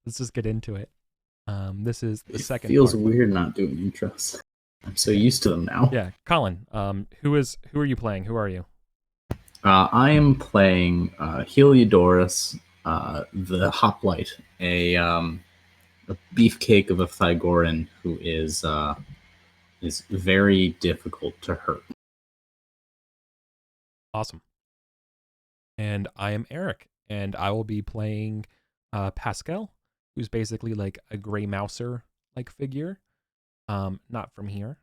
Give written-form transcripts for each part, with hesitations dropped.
let's just get into it. This is the It second feels part. weird not doing intros. I'm so used to them now. Yeah, Colin. Who are you playing? Who are you? I am playing Heliodorus, the Hoplite, a beefcake of a Thygoran who is very difficult to hurt. Awesome. And I am Eric, and I will be playing Pascal, who's basically like a gray mouser like figure. Not from here.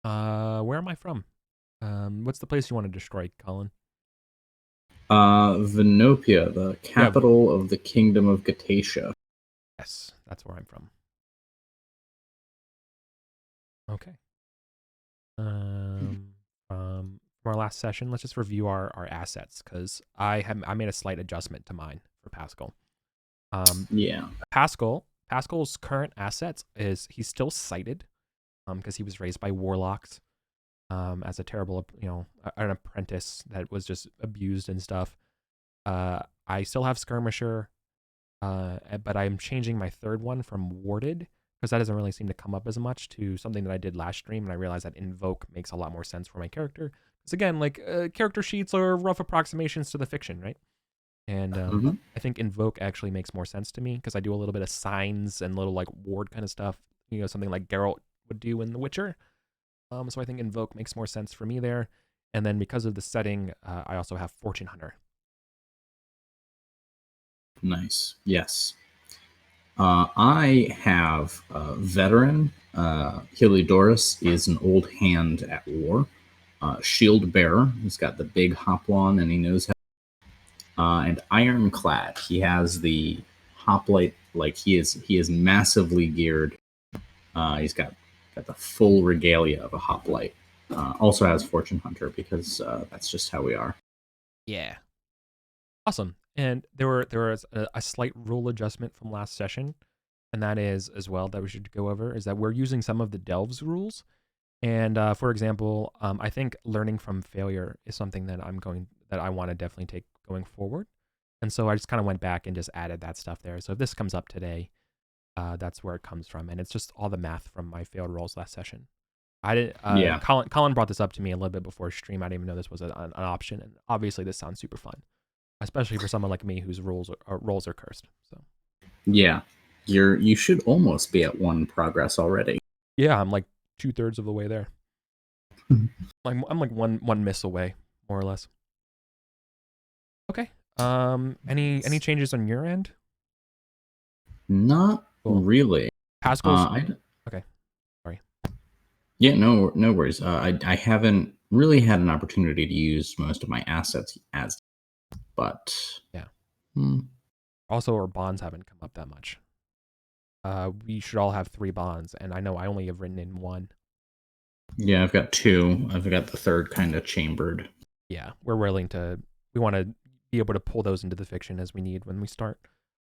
Where am I from? What's the place you want to destroy, Colin? Venopia, the Yeah, capital of the Kingdom of Gatacia. yes, that's where I'm from. Okay. From our last session, let's just review our assets because I made a slight adjustment to mine for Pascal. Yeah. Pascal's current assets is he's still sighted, because he was raised by warlocks, as a terrible, an apprentice that was just abused and stuff. I still have skirmisher, but I'm changing my third one from warded because that doesn't really seem to come up as much to something that I did last stream, and I realized that invoke makes a lot more sense for my character. Because again, like character sheets are rough approximations to the fiction, right? And Mm-hmm. I think invoke actually makes more sense to me because I do a little bit of signs and little like ward kind of stuff, something like Geralt would do in The Witcher. So I think invoke makes more sense for me there. And then because of the setting, I also have Fortune Hunter. Nice. Yes. I have a veteran. Heliodorus is an old hand at war. Shield bearer. He's got the big hoplon and he knows how. And ironclad. He has the hoplite. Like he is massively geared. He's got the full regalia of a hoplite. Also has fortune hunter because that's just how we are. Yeah. Awesome. And there was a slight rule adjustment from last session, and that is as well that we should go over is that we're using some of the Delves rules. And for example, I think learning from failure is something that I want to definitely take going forward. And so I just kind of went back and just added that stuff there. So if this comes up today, that's where it comes from, and it's just all the math from my failed rolls last session. I didn't. Yeah. Colin brought this up to me a little bit before stream. I didn't even know this was an option, and obviously this sounds super fun, especially for someone like me whose rolls are cursed. So Yeah. You should almost be at one progress already. yeah, I'm like 2/3 of the way there. I'm like one miss away, more or less. Okay. Any changes on your end? Not Cool. really. Pascal's. I Okay. Sorry. Yeah, no worries. I haven't really had an opportunity to use most of my assets as, but Yeah. hmm, Also, our bonds haven't come up that much. We should all have 3 bonds, and I know I only have written in 1. yeah, I've got 2. I've got the third kind of chambered. Yeah, we want to be able to pull those into the fiction as we need when we start.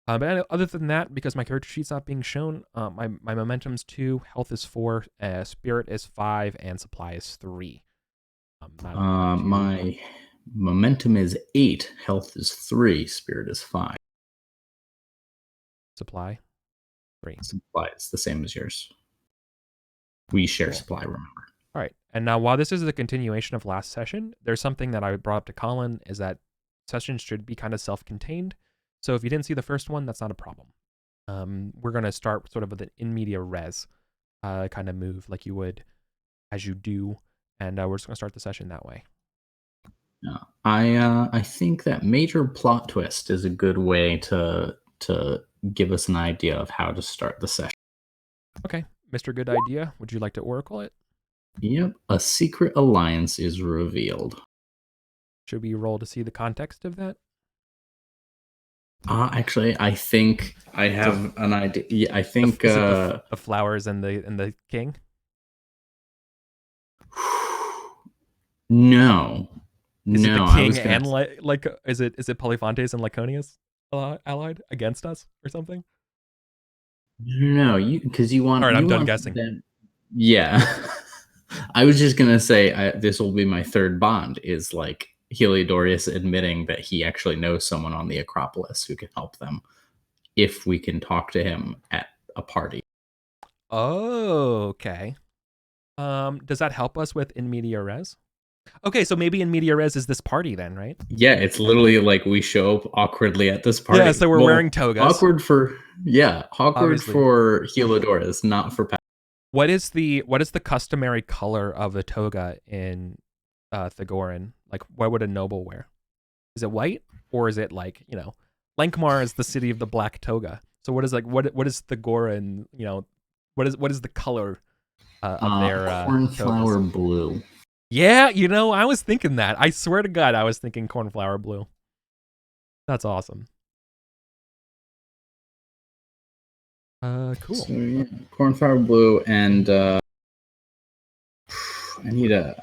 But other than that, because my character sheet's not being shown, my momentum's 2, health is 4, spirit is 5, and supply is 3. Not too My momentum is 8, health is 3, spirit is 5. supply 3. Supply is the same as yours. We share Cool. supply, remember. All right. And now, while this is a continuation of last session, there's something that I brought up to Colin is that sessions should be kind of self-contained. So if you didn't see the first one, that's not a problem. We're going to start sort of with an in media res kind of move like you would as you do. And we're just going to start the session that way. I think that major plot twist is a good way to give us an idea of how to start the session. Okay. Mr. Good Idea, would you like to oracle it? Yep, a secret alliance is revealed. Should we roll to see the context of that? Actually, I think I have an idea. Yeah, I think. Is it the flowers and the king? No, Is it the no. I king was gonna. and like is it Polyphontes and Lyconius allied against us or something? No, you because you All want right, I'm you done want guessing. them. Yeah, I was just gonna say this will be my third bond. Is like Heliodorus admitting that he actually knows someone on the Acropolis who can help them. if we can talk to him at a party. Oh, okay. Does that help us with in media res? Okay, so maybe in media res is this party then, right? Yeah, it's literally like we show up awkwardly at this party. Yeah, so we're wearing togas. Awkward for Obviously. Heliodorus, not for What is the customary color of the toga in Thagoran? Like, what would a noble wear? Is it white, or is it like, you know, Lankmar is the city of the black toga. So what is like what is Thagoran? You know, what is the color of their cornflower togas? blue. Yeah, you know, I was thinking that. I swear to God, I was thinking cornflower blue. That's awesome. Cool. So yeah, cornflower blue, and I need a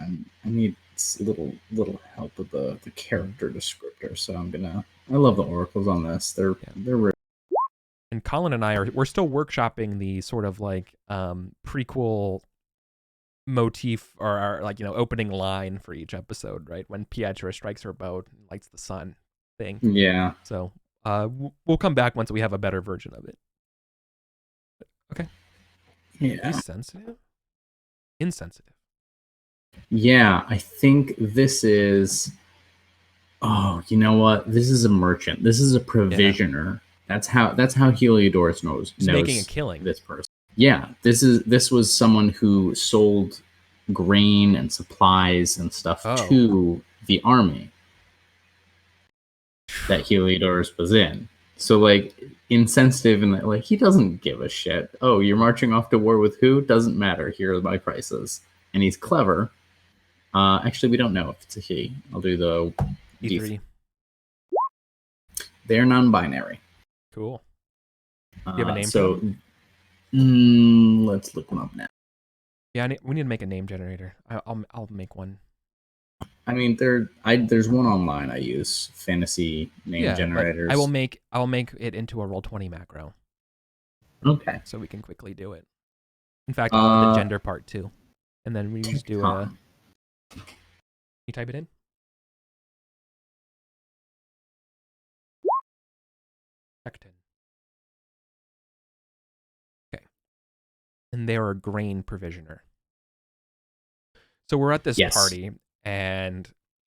little help with the character descriptor. So I love the oracles on this. They're really. And Colin and we're still workshopping the sort of like prequel motif or like, you know, opening line for each episode, right? When Pietra strikes her bow and lights the sun thing. Yeah. So we'll come back once we have a better version of it. Okay. Yeah. He's sensitive? Insensitive. Yeah, I think this is. Oh, you know what? This is a merchant. This is a provisioner. Yeah. That's how Heliodorus knows making a killing. This person. Yeah, this was someone who sold grain and supplies and stuff to the army that Heliodorus was in. So like insensitive and like he doesn't give a shit. Oh, you're marching off to war with who? Doesn't matter. Here are my prices. And he's clever. Actually, we don't know if it's a he. I'll do the D3. They're non-binary. Cool. Do you have a name? So let's look one up now. Yeah, we need to make a name generator. I'll make one. I mean, there's one online I use, fantasy name generators. I will make it into a Roll20 macro. Okay. So we can quickly do it. In fact, I'll add the gender part too, and then we just do a. You type it in. Tecton. Okay. And they're a grain provisioner. So we're at this party, and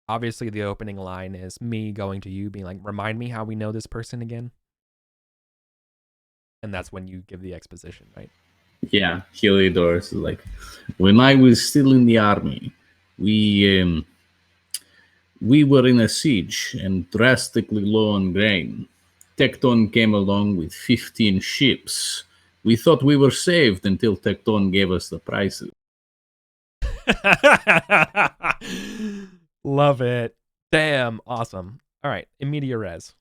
obviously the opening line is me going to you, being like, "Remind me how we know this person again." And that's when you give the exposition, right? Yeah, Heliodorus is like, when I was still in the army, we were in a siege and drastically low on grain. Tecton came along with 15 ships. We thought we were saved until Tecton gave us the prices. Love it. Damn, awesome. All right, in media res.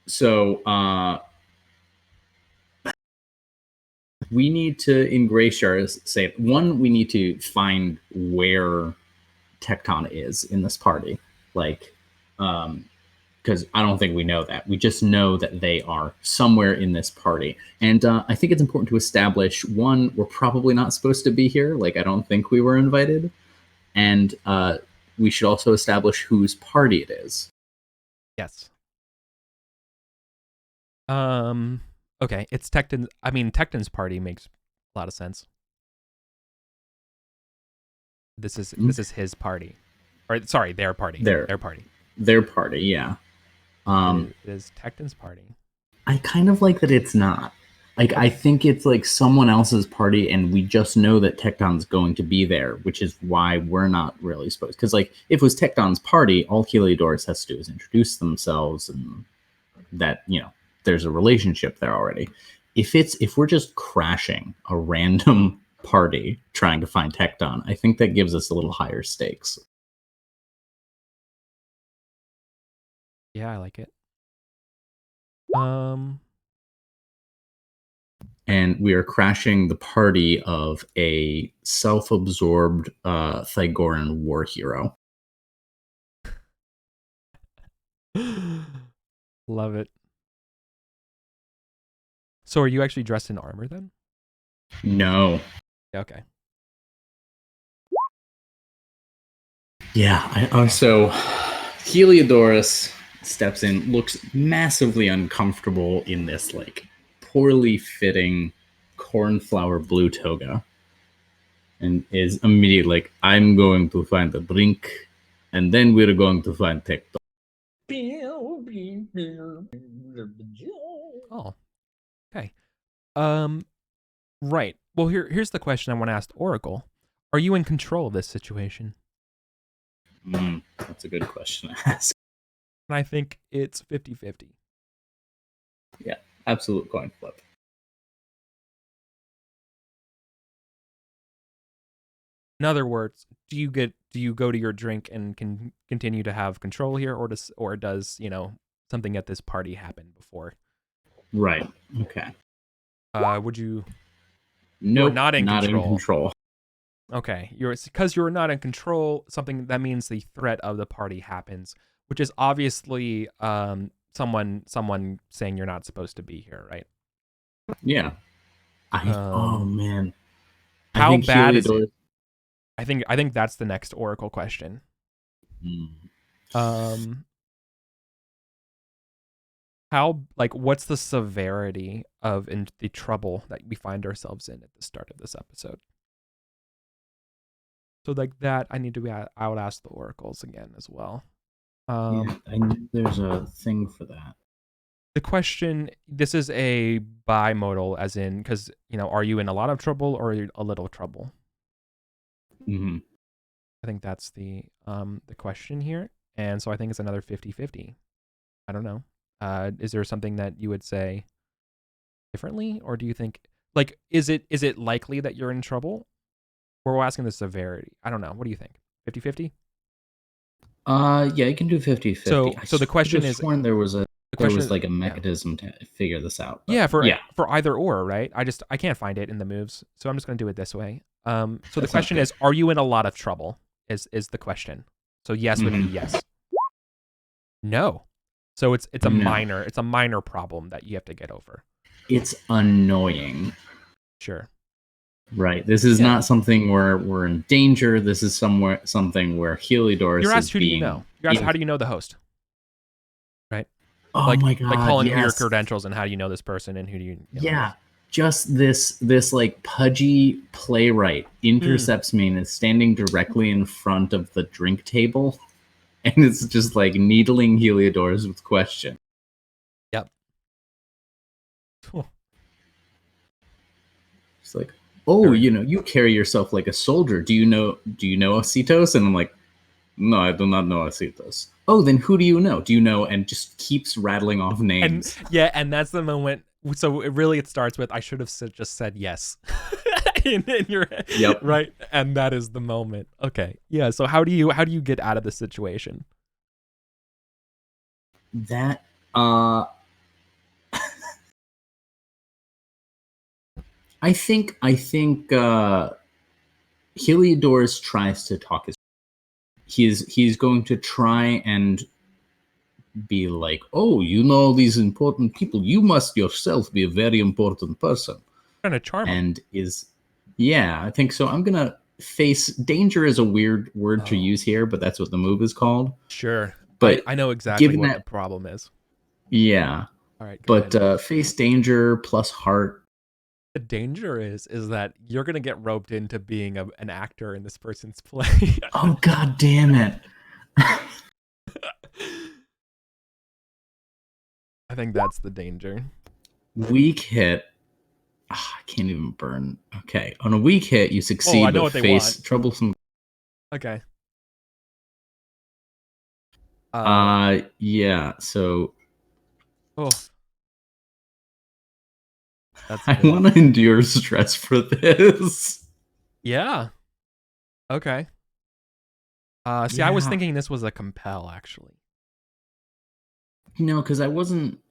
So, we need to, in Greyshars, say, one, we need to find where Tecton is in this party. Like, because I don't think we know that. We just know that they are somewhere in this party. And I think it's important to establish, one, we're probably not supposed to be here. Like, I don't think we were invited. And we should also establish whose party it is. Yes. Okay, it's Tecton. I mean, Tecton's party makes a lot of sense. This is his party. Or sorry, their party. Their party. Their party, yeah. It is Tecton's party. I kind of like that it's not. Like, I think it's like someone else's party, and we just know that Tecton's going to be there, which is why we're not really supposed. Because, like, if it was Tecton's party, all Heliodorus has to do is introduce themselves, and that, you know, there's a relationship there already. If we're just crashing a random party trying to find Tecton, I think that gives us a little higher stakes. Yeah, I like it. And we are crashing the party of a self-absorbed Thagoran war hero. Love it. So are you actually dressed in armor then? No. Okay. Yeah. So Heliodorus steps in, looks massively uncomfortable in this like poorly fitting cornflower blue toga, and is immediately like, "I'm going to find a drink, and then we're going to find Tecto." Oh, okay. Right. Well, here's the question I want to ask Oracle. Are you in control of this situation? That's a good question to ask. And I think it's 50-50. Yeah, absolute coin flip. In other words, do you go to your drink and can continue to have control here, or does something at this party happen before? Right. Okay. Would you are Nope, not in not in control. control. Okay, because you're not in control. Something that means the threat of the party happens, which is obviously someone saying you're not supposed to be here, right? Yeah. Oh man. I How think bad is Heliodor. it? I think that's the next Oracle question. Um, what's the severity of the trouble that we find ourselves in at the start of this episode? So like that, I need to I would ask the oracles again as well. Yeah, I knew there's a thing for that. The question, this is a bimodal, as in, because are you in a lot of trouble or a little trouble? Mm-hmm. I think that's the question here, and so I think it's another 50-50. I don't know. Is there something that you would say differently, or do you think is it likely that you're in trouble? Or we're asking the severity. I don't know. What do you think? 50-50? Yeah, you can do 50-50. So the question is, sworn there was like a yeah. mechanism to figure this out. Yeah, for yeah. for either or, right? I can't find it in the moves, so I'm just gonna do it this way. So the That sounds question good. is, are you in a lot of trouble? Is the question. So yes would be yes. No. So it's a No. minor problem that you have to get over. It's annoying. Sure. Right. This is not something where we're in danger. This is something where Heliodorus You're asked is who do you being. know? You're asked how do you know the host? Right? Oh my god! Like calling who your yes. credentials and how do you know this person and who do you? Yeah. Just this like pudgy playwright intercepts me and is standing directly in front of the drink table, and it's just like needling Heliodorus with questions. Yep. It's like, oh, you carry yourself like a soldier. Do you know Ositos? And I'm like, no, I do not know Ositos. Oh, then who do you know? Do you know? And just keeps rattling off names. And that's the moment. So it starts with, I should have just said yes in your head. Yep. Right. And that is the moment. Okay. Yeah. So how do you get out of the situation? That I think Heliodorus tries to talk his. He's going to try and be like, oh, these important people. You must yourself be a very important person. Trying to charm him. And I think so. I'm gonna face danger is a weird word to use here, but that's what the move is called. Sure. But I know exactly what the problem is. Yeah. All right. But face danger plus heart. The danger is that you're gonna get roped into being an actor in this person's play. Oh god damn it! I think that's the danger. Weak hit. I can't even burn. Okay, on a weak hit, you succeed, I know but what face they want. troublesome. Okay. Yeah. So. Oh. I want to endure stress for this. Yeah. Okay. See, I was thinking this was a compel, actually. No, because I wasn't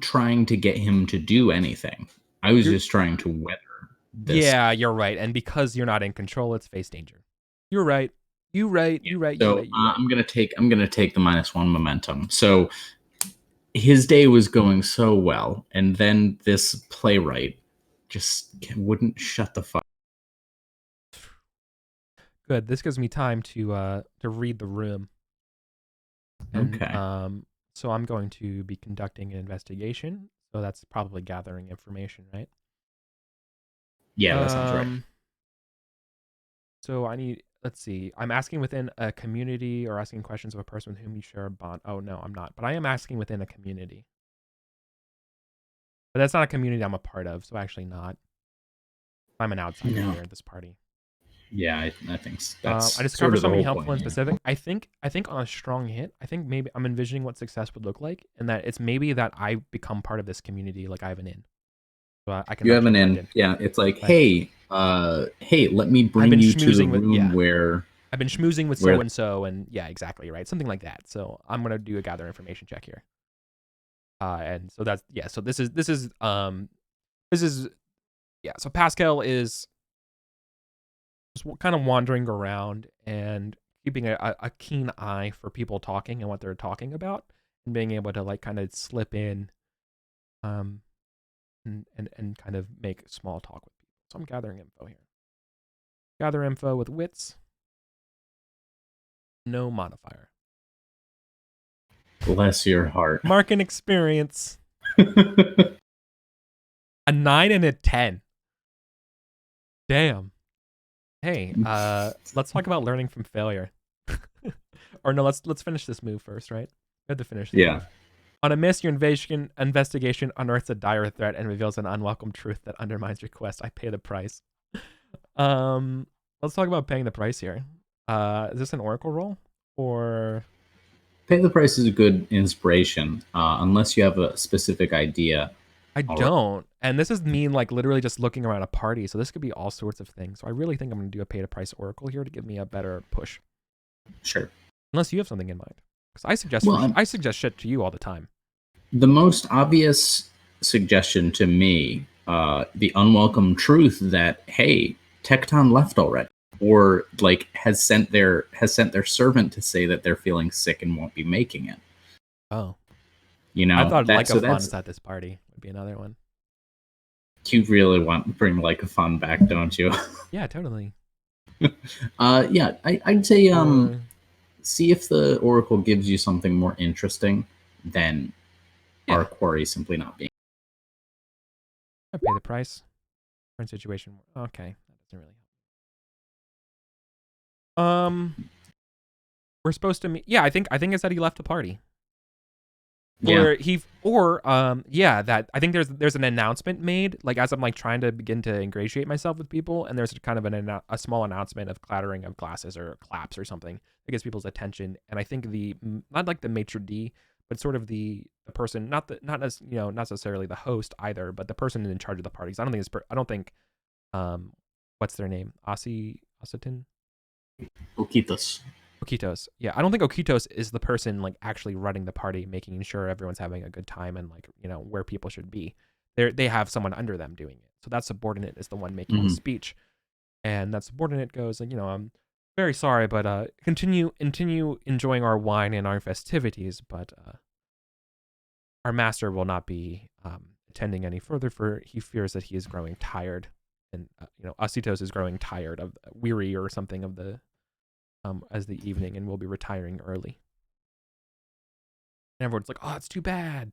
trying to get him to do anything. I was just trying to weather this. Yeah, you're right. And because you're not in control, it's face danger. You're right. You right. So I'm gonna take the -1 momentum. So his day was going so well, and then this playwright just wouldn't shut the fuck. Good. This gives me time to read the room. And, okay. So I'm going to be conducting an investigation. So that's probably gathering information, right? Yeah, that sounds right. So I need, let's see. I'm asking within a community or asking questions of a person with whom you share a bond. Oh no, I'm not. But I am asking within a community. But that's not a community I'm a part of, so actually not. I'm an outsider No. here at this party. Yeah, I think I that's sort discover of the something whole helpful point. and Yeah. specific. I think on a strong hit, I think maybe I'm envisioning what success would look like, and that it's maybe that I become part of this community, like I have an in, so I can You have actually an blend in. in. Yeah, it's like, Right? hey, let me I've bring been you to the schmoozing with room yeah, where I've been schmoozing with where so and so, and yeah, exactly right, something like that. So I'm gonna do a gather information check here, and so that's yeah. So this is yeah. So Pascal is just kind of wandering around and keeping a keen eye for people talking and what they're talking about, and being able to like kind of slip in um and kind of make small talk with people. So I'm gathering info here. Gather info with wits, no modifier. bless your heart. Mark and experience. A 9 and a 10. Damn. Hey, let's talk about learning from failure. Or no, let's finish this move first, right? We have to finish this Yeah. move. On a miss, your investigation unearths a dire threat and reveals an unwelcome truth that undermines your quest. I pay the price. Um, let's talk about paying the price here. Is this an oracle roll or Pay the price is a good inspiration, unless you have a specific idea. I All right. don't. And this is me like literally just looking around a party. So this could be all sorts of things. So I really think I'm going to do a pay to price oracle here to give me a better push. Sure. Unless you have something in mind. Because Well, I suggest shit to you all the time. the most obvious suggestion to me, the unwelcome truth that hey, Tecton left already, or like has sent their servant to say that they're feeling sick and won't be making it. Oh. You I know thought that. like a So fun's that's at this party would be another one. you really want to bring like a fun back, don't you? Yeah, totally. Yeah, I'd say Or see if the oracle gives you something more interesting than our yeah, quarry simply not being. I pay the price. Current situation. Okay, that doesn't really help. We're supposed to meet. Yeah, I think it said he left the party. Yeah. Or yeah, that I think there's an announcement made like as I'm like trying to begin to ingratiate myself with people, and there's kind of a small announcement of clattering of glasses or claps or something that gets people's attention. And I think the not like the maitre d, but sort of the person, not as not necessarily the host either, but the person in charge of the parties. I don't think what's their name, Ositin. Okitos. Okitos. Yeah, I don't think Okitos is the person like actually running the party, making sure everyone's having a good time and like, where people should be. They have someone under them doing it. So that subordinate is the one making the Mm-hmm. speech. And that subordinate goes like, I'm very sorry, but continue enjoying our wine and our festivities, but our master will not be attending any further, for he fears that he is growing tired. And Ositos is growing tired of weary or something of the as the evening, and will be retiring early. And everyone's like, "Oh, it's too bad.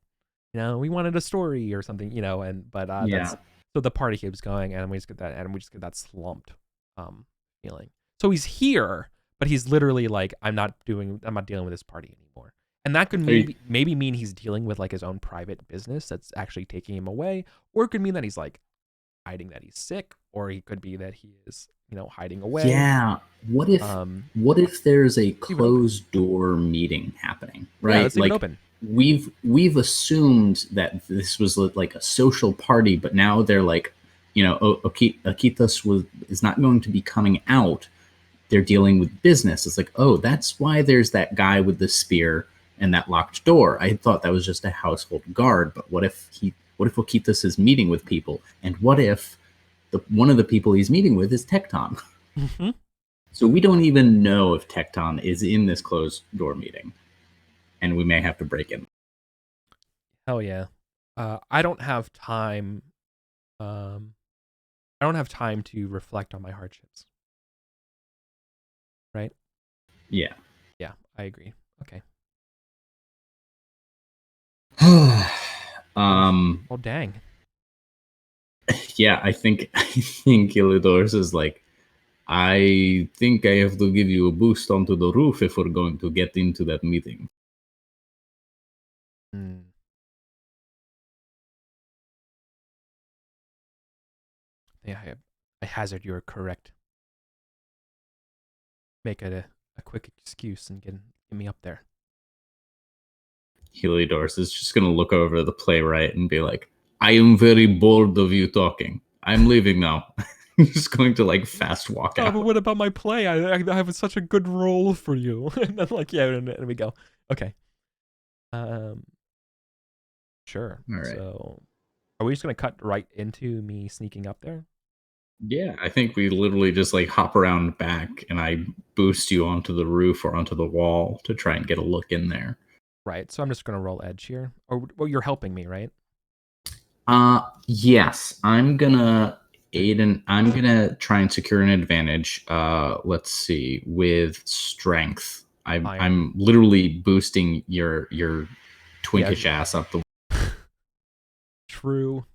We wanted a story or something, and but Yeah. that's so the party keeps going, and we just get that slumped feeling. So he's here, but he's literally like, I'm not dealing with this party anymore. And that could Are you, maybe mean he's dealing with like his own private business that's actually taking him away, or it could mean that he's like hiding that he's sick, or he could be that he is, hiding away. yeah. What if Um, what if there's a leave it open. closed door meeting happening, Yeah, right? let's leave it Like open. we've assumed that this was like a social party, but now they're like, Akitas is not going to be coming out. They're dealing with business. It's like, oh, that's why there's that guy with the spear and that locked door. I thought that was just a household guard, but what if Okitas is meeting with people, and what if one of the people he's meeting with is Tecton? Mm-hmm. So we don't even know if Tecton is in this closed door meeting, and we may have to break in. Hell yeah. I don't have time. I don't have time to reflect on my hardships. Right? Yeah. Yeah, I agree. Okay. Oh dang. Yeah, I think Heliodorus is like, I think I have to give you a boost onto the roof if we're going to get into that meeting. Hmm. Yeah, I hazard you're correct. Make it a quick excuse and get me up there. Heliodorus is just going to look over the playwright and be like, I am very bored of you talking. I'm leaving now. He's just going to like fast walk Oh, but out. what about my play? I have such a good role for you. And then like, yeah, and we go. Okay. Um, sure. All right. So, are we just gonna cut right into me sneaking up there? Yeah, I think we literally just like hop around back and I boost you onto the roof or onto the wall to try and get a look in there. Right. So I'm just gonna roll edge here. Or well, you're helping me, right? Yes, I'm gonna try and secure an advantage. Let's see, with strength. Fine. I'm literally boosting your Yeah. twinkish ass up the. True.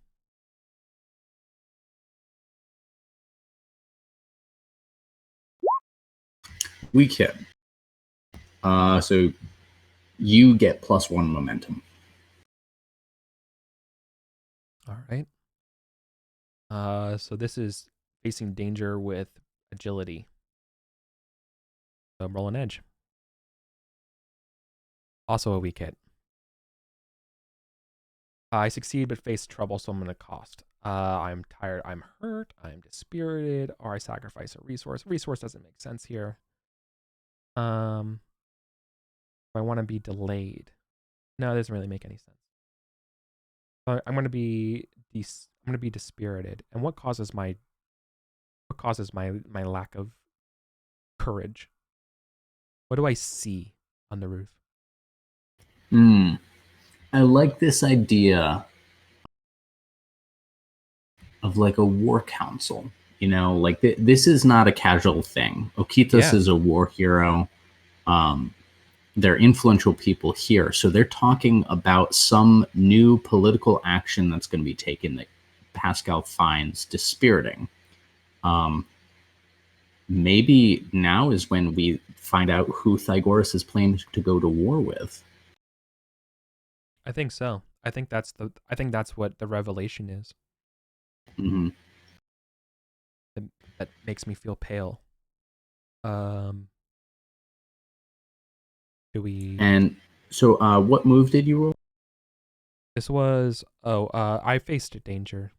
Weak hit. So you get +1 momentum. All right. So this is facing danger with agility. So I'm rolling edge. Also a weak hit. I succeed but face trouble, so I'm gonna cost. I'm tired, I'm hurt, I'm dispirited, or I sacrifice a resource. Resource doesn't make sense here. I want to be delayed. No, it doesn't really make any sense. I'm gonna be dispirited. And what causes my lack of courage? What do I see on the roof? Hmm. I like this idea of like a war council. Like this is not a casual thing. Okitos Yeah, is a war hero. Um, they're influential people here. So they're talking about some new political action that's going to be taken that Pascal finds dispiriting. Um, Maybe now is when we find out who Thygoras is planning to go to war with. I think so. I think that's what the revelation is. Mm-hmm. That, that makes me feel pale. Um, do we? And so, what move did you roll? This was I faced danger.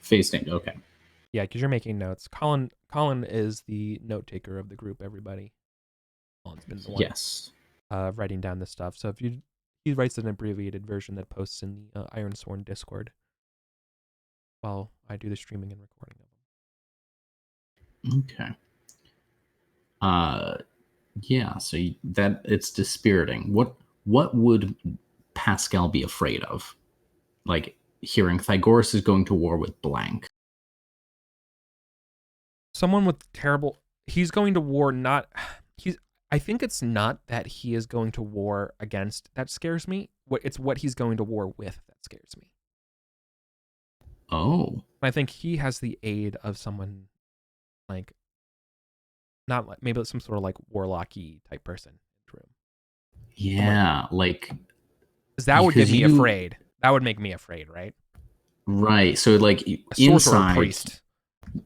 Facing. Okay. Yeah, because you're making notes. Colin is the note taker of the group. Everybody. Colin's been the one Yes. writing down this stuff. So if you he writes an abbreviated version that posts in the Ironsworn Discord while I do the streaming and recording of them. Okay. Uh, yeah. So that it's dispiriting. What would Pascal be afraid of? Like hearing Thygoras is going to war with blank. Someone with terrible. He's going to war. Not he's. I think it's not that he is going to war against that scares me. It's what he's going to war with that scares me. Oh. I think he has the aid of someone like not like maybe some sort of like warlocky type person in the room. Someone Yeah, like because that would get because me you afraid. That would make me afraid, right? right. So like A sorcerer inside priest.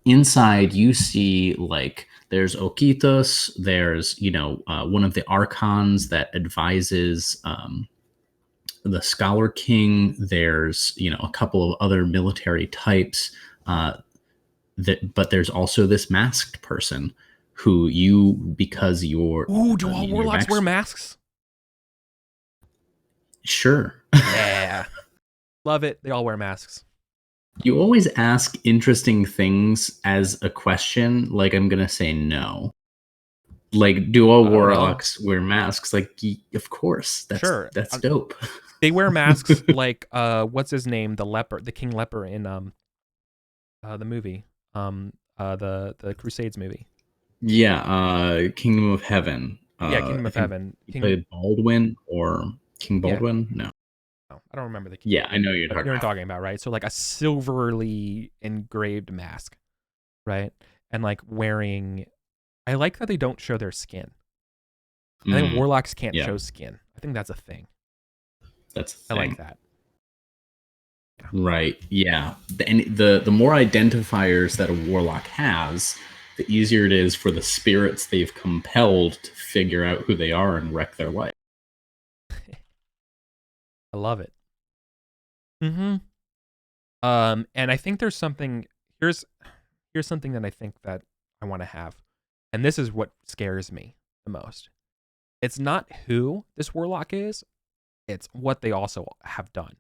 inside you see like there's Okitos, there's one of the archons that advises the Scholar King. There's a couple of other military types. But there's also this masked person who you because you're Ooh, do all your warlocks back. wear masks? Sure. Yeah. Love it. They all wear masks. You always ask interesting things as a question, like I'm gonna say no. Like, do all I don't know. warlocks wear masks? Like, of course. That's Sure. that's dope. They wear masks like what's his name? The leper, the king leper in the movie. The Crusades movie. Yeah, Kingdom of Heaven. Yeah, Kingdom I of think Heaven. he King played Baldwin or King Yeah. Baldwin. No. I don't remember the key. Yeah, I know you're But talking you're about. talking about, right? So like a silverly engraved mask, right? And like wearing. I like that they don't show their skin. I think Mm, warlocks can't yeah, show skin. I think that's a thing. that's the I like thing. that. Yeah. Right. Yeah. And the more identifiers that a warlock has, the easier it is for the spirits they've compelled to figure out who they are and wreck their life. I love it. Mm-hmm. And I think there's something here's something that I think that I want to have. And this is what scares me the most. It's not who this warlock is, it's what they also have done.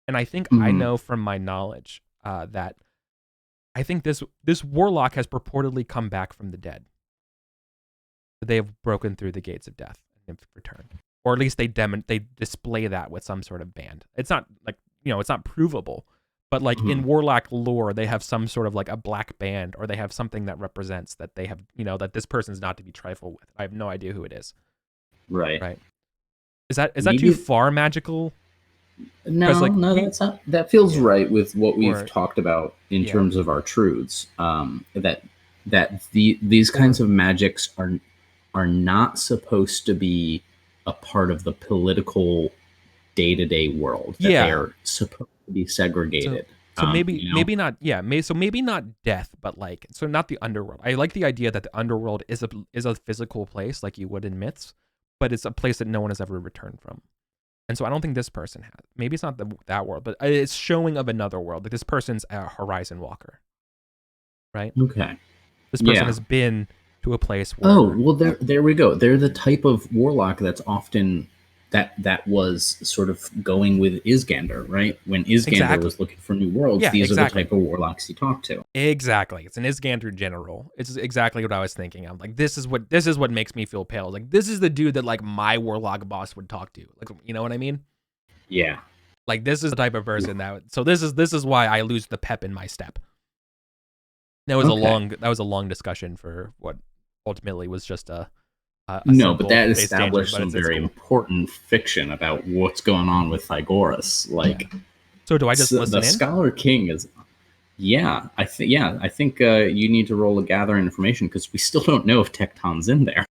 And I think I Mhm. know from my knowledge that I think this warlock has purportedly come back from the dead. They have broken through the gates of death and have returned, or at least they display that with some sort of band. It's not like it's not provable, but like in Mhm. warlock lore, they have some sort of like a black band, or they have something that represents that they have that this person's not to be trifled with. I have no idea who it is. Right. Right? Is that too Maybe far magical? Because no, like no, we that's not. That feels yeah right with what we've or talked about in yeah terms of our truths. These kinds or of magics are not supposed to be a part of the political day to day world. That they yeah are supposed to be so segregated. so maybe You know. maybe not so maybe not death, but like so not the underworld. I like the idea that the underworld is a physical place like you would in myths, but it's a place that no one has ever returned from. And so I don't think this person has. Maybe it's not that world, but it's showing of another world. Like this person's a horizon walker, right? Okay. This person Yeah. has been to a place Oh, where well, there we go. They're the type of warlock that's often that was sort of going with Isgander, right? When Isgander was exactly, looking for new worlds, yeah, these are the exactly. type of warlocks he talked to. Exactly. It's an Isgander general. It's exactly what I was thinking. I'm like, this is what makes me feel pale. Like this is the dude that like my warlock boss would talk to. Like you know what I mean? Yeah. Like this is the type of person so this is why I lose the pep in my step. Okay. That was a long discussion for what ultimately was just a No, but simple that base tangent, established but some it's very cool. important fiction about what's going on with Thygoras. Yeah. Like So do I just the listen in? Scholar King is. I think you need to roll a gather information because we still don't know if Tecton's in there.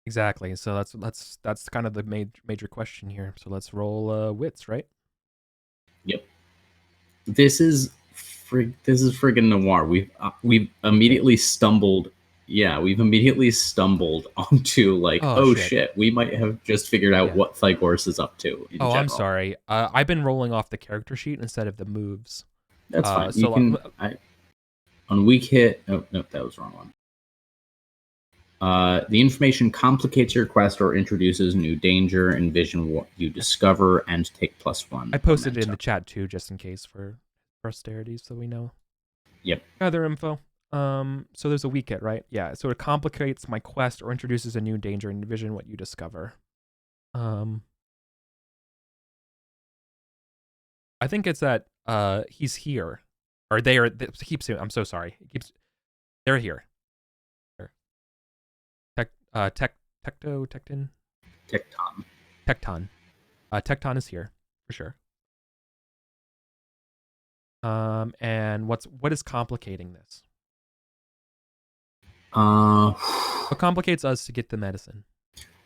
Exactly. So that's kind of the major question here. So let's roll wits, right? Yep. This is friggin' noir. We've Okay. immediately stumbled. Yeah, we've immediately stumbled onto like, Oh oh shit. shit, we might have just figured out Yeah. what Thygorus is up to in Oh, I'm general. sorry. I've been rolling off the character sheet instead of the moves. That's fine. You So can on weak hit. Oh no, that was the wrong one. The information complicates your quest or introduces new danger. Envision what you discover and take +1 I posted it in momentum. the chat too, just in case for posterity, so we know. Yep. Other info. So there's a weak hit, right? Yeah. So it complicates my quest or introduces a new danger. Envision what you discover. I think it's that he's here, or they are. They keeps. I'm so sorry. It keeps. They're here. Tech. Tecton. Tecton. Tecton. Tecton is here for sure. And what is complicating this? Uh, What complicates us to get the medicine?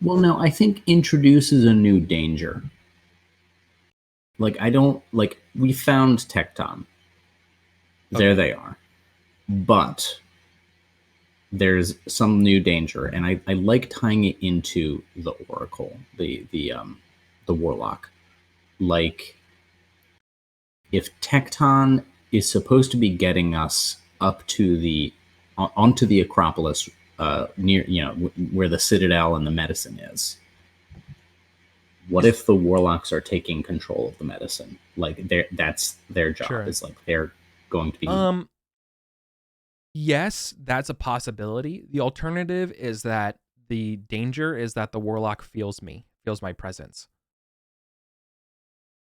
well, no, I think introduces a new danger. Like I don't like we found Tecton. There Okay. they are. But there's some new danger, and I like tying it into the Oracle, the Warlock. Like if Tecton is supposed to be getting us up to the onto the Acropolis, near where the Citadel and the medicine is. What He's if the warlocks are taking control of the medicine? Like that's their job. sure. Is like they're going to be. Um. Yes, that's a possibility. The alternative is that the danger is that the warlock feels me, feels my presence,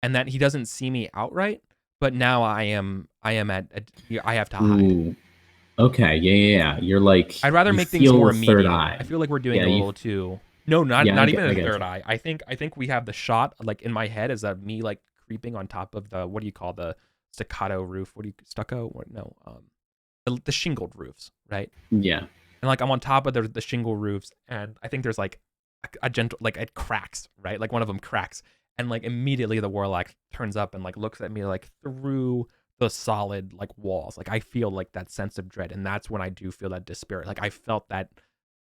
and that he doesn't see me outright. But now I am I have to hide. Ooh, okay, yeah. You're like I'd rather you make things feel more the third immediate. eye. I feel like we're doing Yeah, a you. little too. No, Yeah, not even I a get third you. eye. I think we have the shot like in my head is that me like creeping on top of the, what do you call the staccato roof? What do you, stucco? Or no, the shingled roofs, right? Yeah. And like I'm on top of the shingle roofs, and I think there's like a gentle, like it cracks, right? Like one of them cracks, and like immediately the warlock turns up and like looks at me like through the solid like walls. Like I feel like that sense of dread, and that's when I do feel that despair. Like I felt that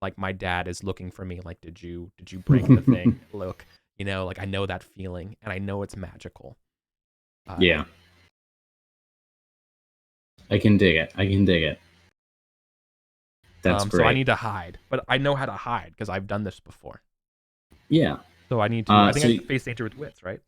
like my dad is looking for me. Like did you break the thing? Look, like I know that feeling, and I know it's magical. Yeah. I can dig it. I can dig it. That's So I great. need to hide, but I know how to hide because I've done this before. Yeah. So I need to. I think So I need to face danger with wits, right?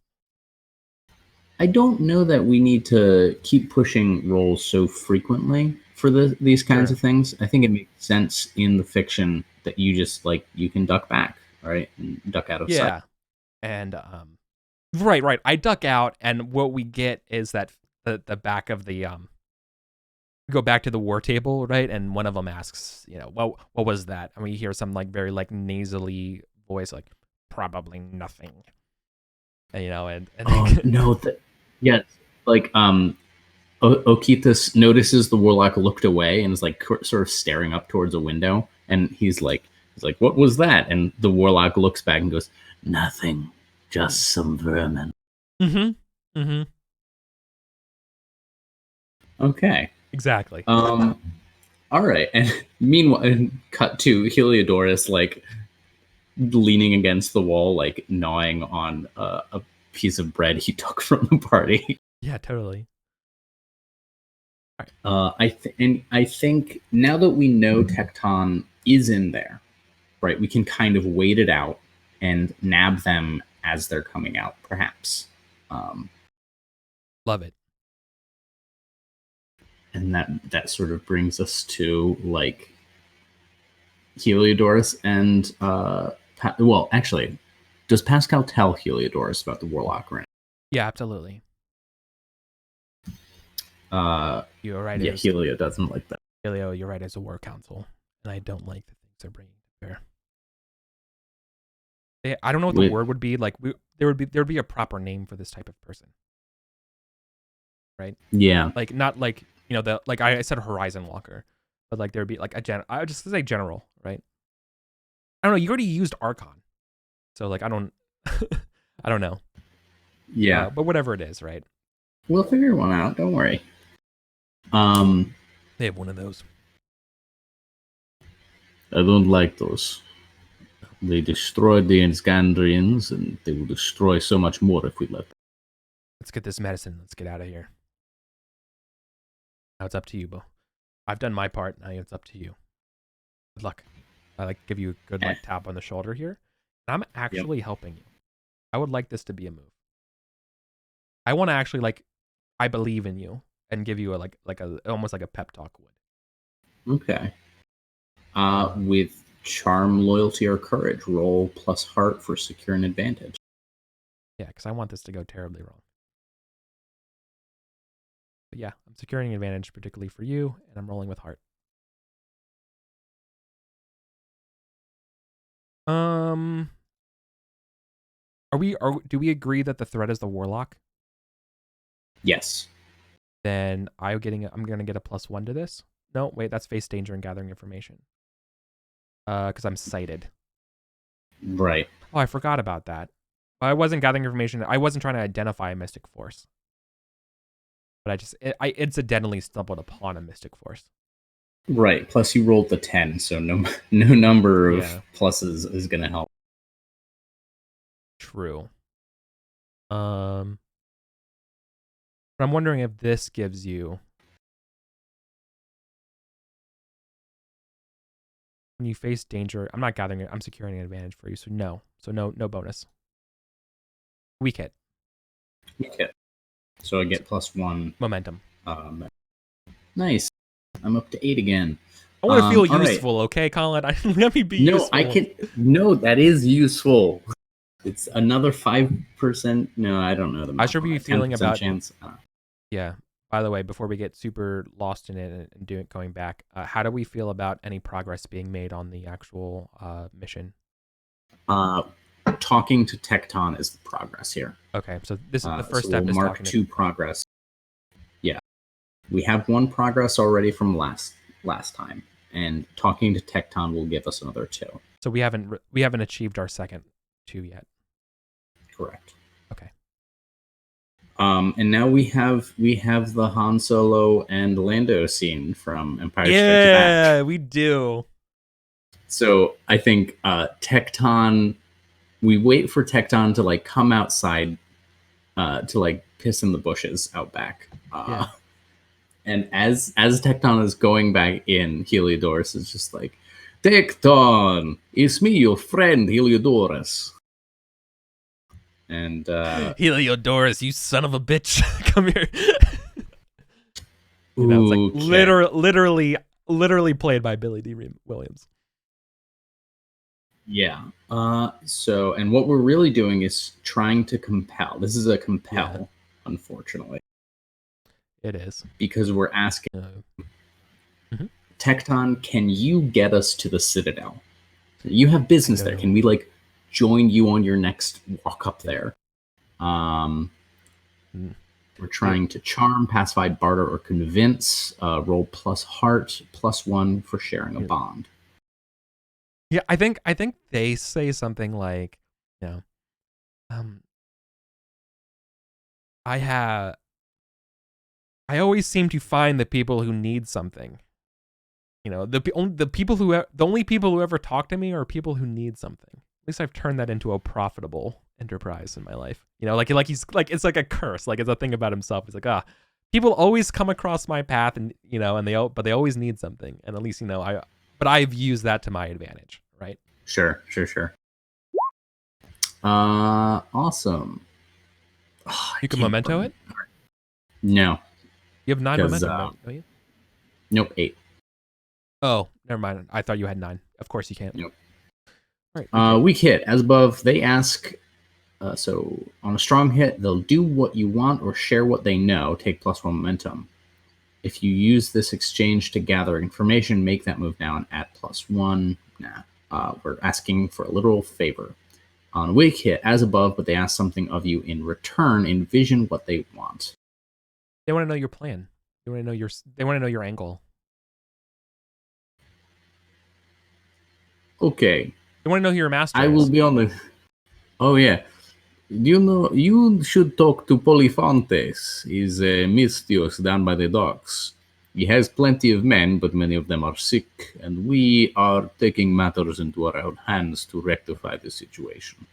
I don't know that we need to keep pushing rolls so frequently for these kinds Sure. of things. I think it makes sense in the fiction that you just like you can duck back, right, and duck out of sight. Yeah, and right. I duck out, and what we get is that the back of the we go back to the war table, right? And one of them asks, what was that? And we hear some like very like nasally voice, like probably nothing. And, and Oh no! Yes, like Okitas notices the warlock looked away and is like sort of staring up towards a window, and he's like, "What was that?" And the warlock looks back and goes, "Nothing, just some vermin." Mm-hmm. Okay. Exactly. All right. And meanwhile, cut to Heliodorus, like leaning against the wall, like gnawing on a piece of bread he took from the party. Yeah, totally. I think now that we know Tecton is in there, right, we can kind of wait it out and nab them as they're coming out, perhaps. Love it. And that sort of brings us to like Heliodorus and well, actually, does Pascal tell Heliodorus about the warlock ring? Yeah, absolutely. You're right. Yeah, Helio doesn't like that. Helio, you're right. As a war council, and I don't like the things they're bringing to bear. I don't know what the word would be. Like there would be a proper name for this type of person, right? Yeah. Like not like the like I said Horizon Walker, but like there'd be like I would just say general, right? I don't know. You already used Archon, so like I don't I don't know. Yeah. But whatever it is, right? We'll figure one out. Don't worry. They have one of those. I don't like those. They destroyed the Iskandrians, and they will destroy so much more if we let them. Let's get this medicine. Let's get out of here. Now it's up to you, Bo. I've done my part. Now it's up to you. Good luck. I like give you a good like tap on the shoulder here. I'm actually helping you. I would like this to be a move. I want to actually like I believe in you and give you a almost like a pep talk would. Okay. With charm, loyalty, or courage, roll plus heart for secure an advantage. Yeah, because I want this to go terribly wrong. But yeah, I'm securing an advantage particularly for you, and I'm rolling with heart. Do we agree that the threat is the warlock? Yes. Then I'm gonna get a +1 to this. No, wait, that's face danger and gathering information. Because I'm sighted. Right. Oh, I forgot about that. I wasn't gathering information. I wasn't trying to identify a mystic force. But I incidentally stumbled upon a mystic force. Right. Plus, you rolled the 10, so no number of pluses is gonna help. True. But I'm wondering if this gives you, when you face danger, I'm not gathering it. I'm securing an advantage for you. So no bonus. Weak hit. Weak hit. So I get +1 momentum. Nice. I'm up to 8 again. I want to feel useful, right. Okay, Colin? Let me be useful. No, I can. No, that is useful. It's another 5%. No, I don't know. I should be feeling about. Chance. Yeah. By the way, before we get super lost in it and going back, how do we feel about any progress being made on the actual mission? talking to Tecton is the progress here. Okay, so this is the first so step we'll is mark talking 2 progress. Yeah, we have 1 progress already from last time, and talking to Tecton will give us another 2. So we haven't achieved our second 2 yet. Correct. Okay. And now we have the Han Solo and Lando scene from Empire Strikes Back. Yeah, we do. So I think Tecton. We wait for Tecton to like come outside, to like piss in the bushes out back. Yeah. And as Tecton is going back in, Heliodorus is just like, Tecton, it's me, your friend Heliodorus. And Heliodorus, you son of a bitch, come here. You know, it's like literally played by Billy D. Williams. Yeah. So, and what we're really doing is trying to compel. This is a compel, unfortunately. It is. Because we're asking, Mhm. Tecton, can you get us to the Citadel? You have business there. Can we like join you on your next walk up there? We're trying to charm, pacify, barter, or convince. Roll plus heart, +1 for sharing a bond. Yeah, I think they say something like, you know, I always seem to find the people who need something. You know, the only people who ever talk to me are people who need something. At least I've turned that into a profitable enterprise in my life. You know, like he's like, it's like a curse. Like it's a thing about himself. It's like, people always come across my path, and you know, but they always need something. And at least, you know, I've used that to my advantage, right? Sure. Awesome. You can memento it? No. You have 9 momentum, don't you? Nope, 8. Oh, never mind. I thought you had 9. Of course you can't. Nope. All right. Weak hit. As above, they ask. So on a strong hit, they'll do what you want or share what they know. Take +1 momentum. If you use this exchange to gather information, make that move now and add +1. Nah. We're asking for a literal favor. On a weak hit, as above, but they ask something of you in return. Envision what they want. They want to know your plan. They want to know your angle. Okay. They want to know who your master I will be on the. Oh yeah. You know, you should talk to Polyphontes. He's a Mystios down by the docks. He has plenty of men, but many of them are sick, and we are taking matters into our own hands to rectify the situation.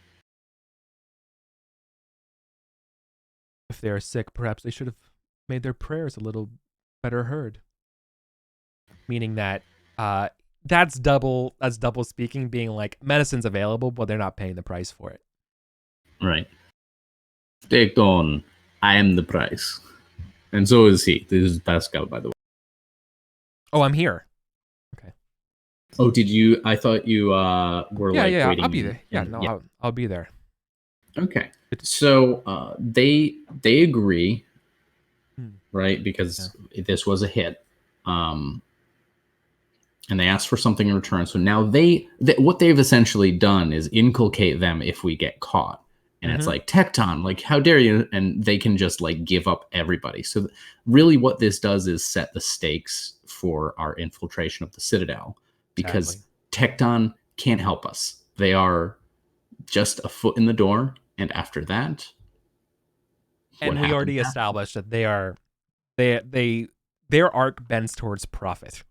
If they are sick, perhaps they should have made their prayers a little better heard. Meaning that that's double speaking, being like, medicine's available, but they're not paying the price for it. Right. Take on. I am the price. And so is he. This is Pascal, by the way. Oh, I'm here. Okay. Oh, did you? I thought you were waiting. I'll be there. I'll be there. Okay. So they agree, right? Because this was a hit. And they asked for something in return. So now what they've essentially done is inculcate them if we get caught. And it's like, Tecton, like, how dare you? And they can just like give up everybody. So really what this does is set the stakes for our infiltration of the Citadel, because Tecton can't help us. They are just a foot in the door. And after that, and we already established that their arc bends towards profit.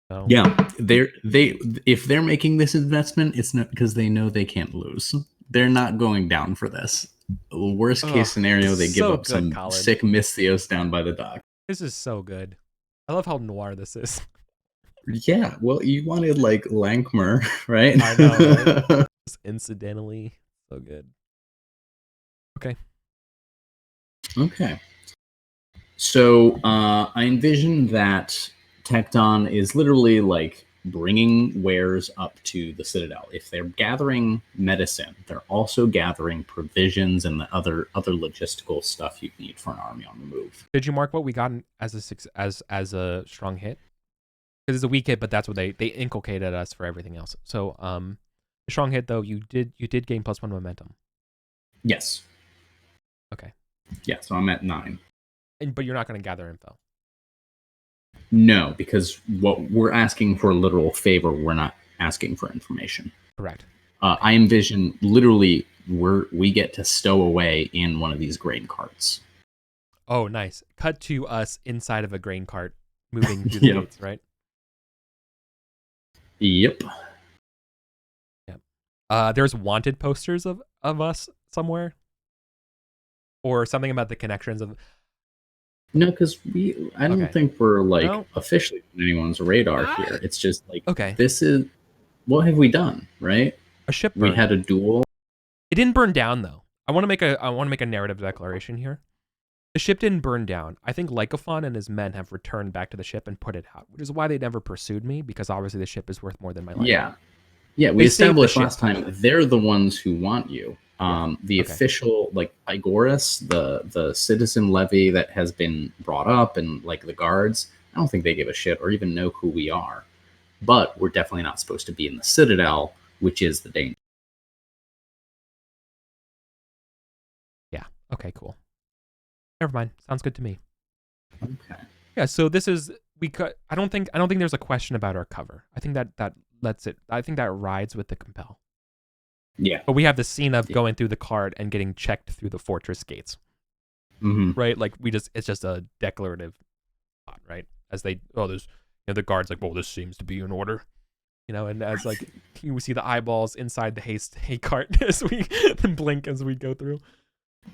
So. Yeah, if they're making this investment, it's not because they know they can't lose. They're not going down for this. Worst case scenario, they give up some sick Mystios down by the dock. This is so good. I love how noir this is. Yeah, well, you wanted like Lankmer, right? I know. Right? Just incidentally, so good. Okay. So I envision that Tecton is literally like bringing wares up to the Citadel. If they're gathering medicine, they're also gathering provisions and the other logistical stuff you need for an army on the move. Did you mark what we got as a strong hit? Because it's a weak hit, but that's what they inculcated us for everything else. So Strong hit though. You did gain +1 momentum. Yes. Okay. Yeah, so I'm at 9. But you're not going to gather info. No, because what we're asking for a literal favor, we're not asking for information. Correct. I envision literally we get to stow away in one of these grain carts. Oh, nice. Cut to us inside of a grain cart moving through the gates, right? Yep. Yep. There's wanted posters of us somewhere, or something about the connections of. No, because I don't think we're officially on anyone's radar here. It's just this is what have we done, right? A ship burned. We had a duel. It didn't burn down though. I want to make a narrative declaration here. The ship didn't burn down. I think Lycophon and his men have returned back to the ship and put it out, which is why they never pursued me, because obviously the ship is worth more than my life. Yeah. We established last time they're the ones who want you. The official Pygoras, the citizen levy that has been brought up, and the guards, I don't think they give a shit or even know who we are. But we're definitely not supposed to be in the Citadel, which is the danger. Yeah. Okay, cool. Never mind. Sounds good to me. Okay. Yeah, so this is I don't think there's a question about our cover. I think that lets it. I think that rides with the compel. Yeah. But we have the scene of going through the cart and getting checked through the fortress gates. Mm-hmm. Right? It's just a declarative thought, right? As there's the guards well, this seems to be in order. And as you see the eyeballs inside the hay cart as we blink as we go through.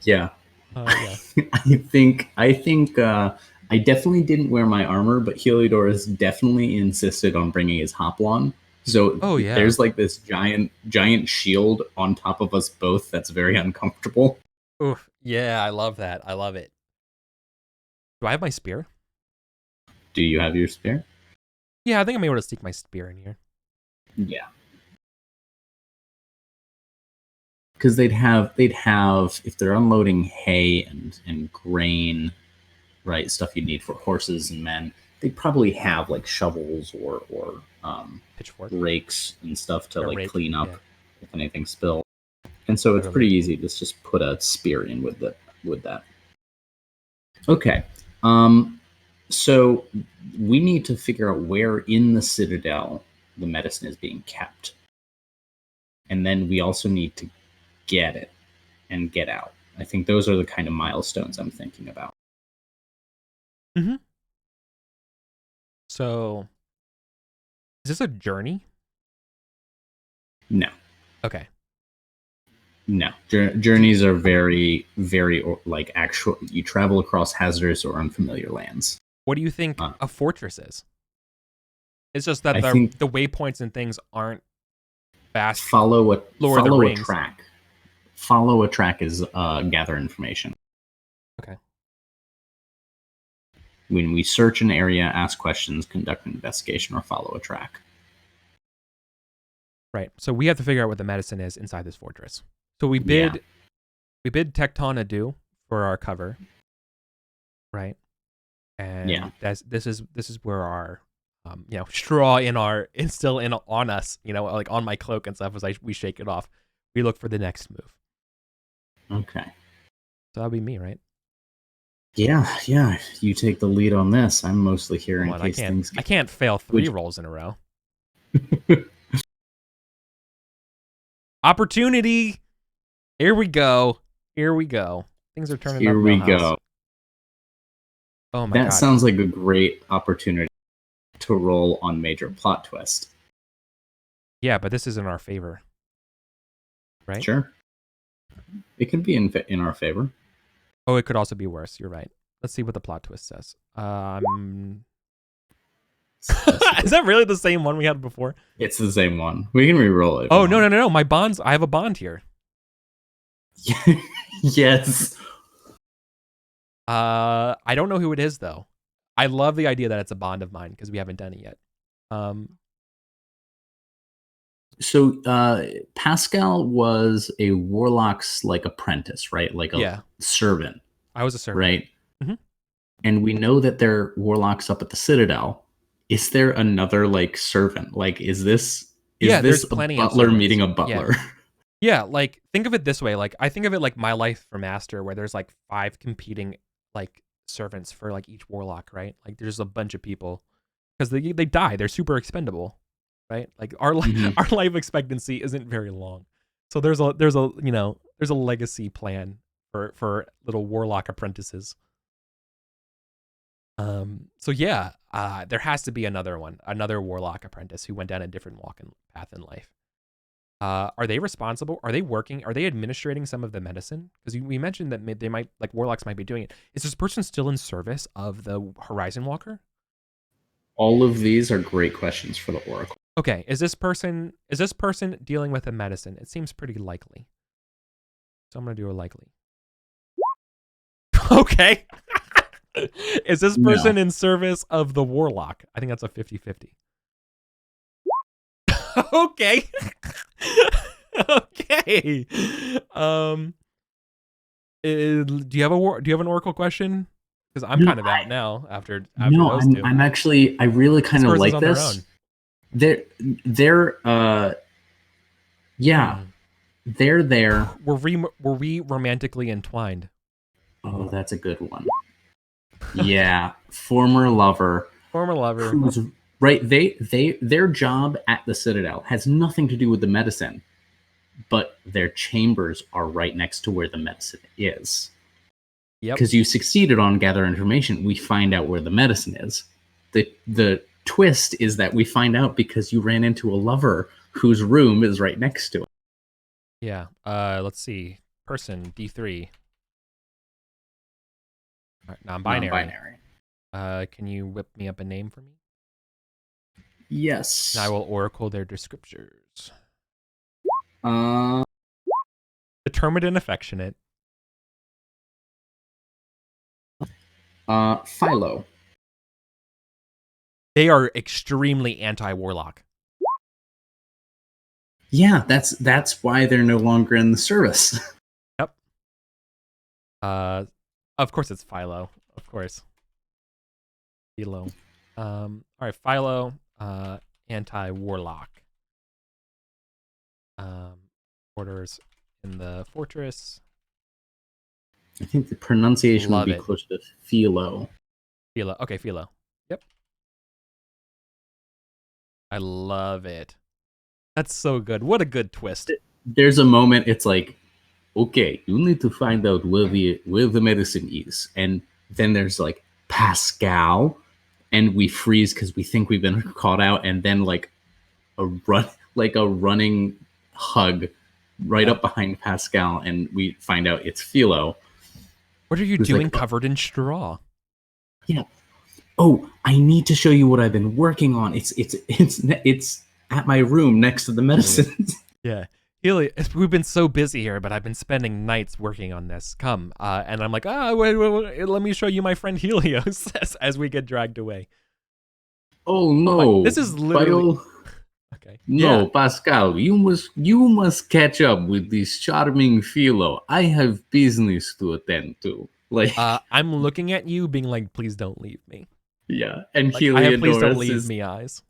Yeah. Yeah. I think I definitely didn't wear my armor, but Heliodorus definitely insisted on bringing his hoplon. So there's this giant shield on top of us both that's very uncomfortable. Oof. Yeah, I love that. I love it. Do I have my spear? Do you have your spear? Yeah, I think I'm able to sneak my spear in here. Yeah. Because they'd have if they're unloading hay and grain, right, stuff you need for horses and men, they'd probably have shovels or pitchfork, rakes and stuff to clean up if anything spills. And so it's pretty easy to just put a spear in with that. Okay. So we need to figure out where in the Citadel the medicine is being kept. And then we also need to get it and get out. I think those are the kind of milestones I'm thinking about. Mm-hmm. So, is this a journey? No. Okay. No. Journeys are very, very actual. You travel across hazardous or unfamiliar lands. What do you think a fortress is? It's just that the waypoints and things aren't fast. Follow a track. Follow a track is gather information. Okay. When we search an area, ask questions, conduct an investigation, or follow a track. Right. So we have to figure out what the medicine is inside this fortress. So we bid Tecton adieu for our cover. Right. And this is where our straw instill on us, on my cloak and stuff as we shake it off. We look for the next move. Okay. So that'll be me, right? Yeah. You take the lead on this. I'm mostly here in case things. I can't fail 3 rolls in a row. Opportunity. Here we go. Things are turning up. Here we go. Oh my god. That sounds like a great opportunity to roll on major plot twist. Yeah, but this is in our favor. Right? Sure. It could be in our favor. Oh, it could also be worse. You're right. Let's see what the plot twist says. Is that really the same one we had before? It's the same one. We can re-roll it. Oh, no. My bonds. I have a bond here. Yes. I don't know who it is, though. I love the idea that it's a bond of mine because we haven't done it yet. So Pascal was a warlock's apprentice, right? A servant. I was a servant. Right? Mm-hmm. And we know that there are warlocks up at the Citadel. Is there another servant? Is Is Yeah, there's this a plenty of butler servants. meeting a Yeah. butler? Yeah, like think of it this way. Like I think of it like My Life for Master, where there's like 5 competing like servants for like each warlock, right? Like there's a bunch of people because they die. They're super expendable, right? Like our Mhm. our life expectancy isn't very long, so there's a there's a legacy plan for little warlock apprentices. So yeah, there has to be another one, another warlock apprentice who went down a different path in life. Are they responsible? Are they working? Are they administrating some of the medicine? Because we mentioned that they might, like warlocks might be doing it. Is this person still in service of the Horizon Walker? All of these are great questions for the Oracle. Okay, is this person dealing with a medicine? It seems pretty likely. So I'm gonna do a likely. Okay. Is this person No. in service of the warlock? I think that's a 50-50. Okay. Okay. Do you have an oracle question? Because I'm No, kind of out now after no, those two. I'm actually I really This kind of person's like on their this. own. They're yeah, Hmm. they're there. Were we romantically entwined? Oh, that's a good one. Yeah, former lover Former lover. who's right. Their job at the Citadel has nothing to do with the medicine, but their chambers are right next to where the medicine is. Yep. Because you succeeded on gather information, we find out where the medicine is. The twist is that we find out because you ran into a lover whose room is right next to it. Yeah. Let's see. Person D3. All right, non-binary. Non-binary. Can you whip me up a name for me? Yes. And I will oracle their descriptors. Uh, Determined and affectionate. Philo. They are extremely anti-warlock. Yeah, that's why they're no longer in the service. Yep. Of course it's Philo. Of course. Philo. All right, Philo. Anti-warlock. Orders in the fortress. I think the pronunciation Love would be it. closer to Philo. Philo. Okay, Philo. Yep. I love it. That's so good. What a good twist. There's a moment it's like, okay, you need to find out where the medicine is. And then there's like Pascal, and we freeze because we think we've been caught out, and then like a running hug right Yep. up behind Pascal, and we find out it's Philo. What are you Who's doing like, covered in straw? yeah. Oh, I need to show you what I've been working on. It's at my room next to the medicines. Yeah. Healy, we've been so busy here, but I've been spending nights working on this. Come. And I'm like, wait, let me show you my friend Helios as we get dragged away. Oh no! This is literally... Okay. No, Yeah. Pascal, you must catch up with this charming Philo. I have business to attend to. Like, I'm looking at you being like, please don't leave me. yeah, and Like, I have please don't Heliodorus leave me eyes.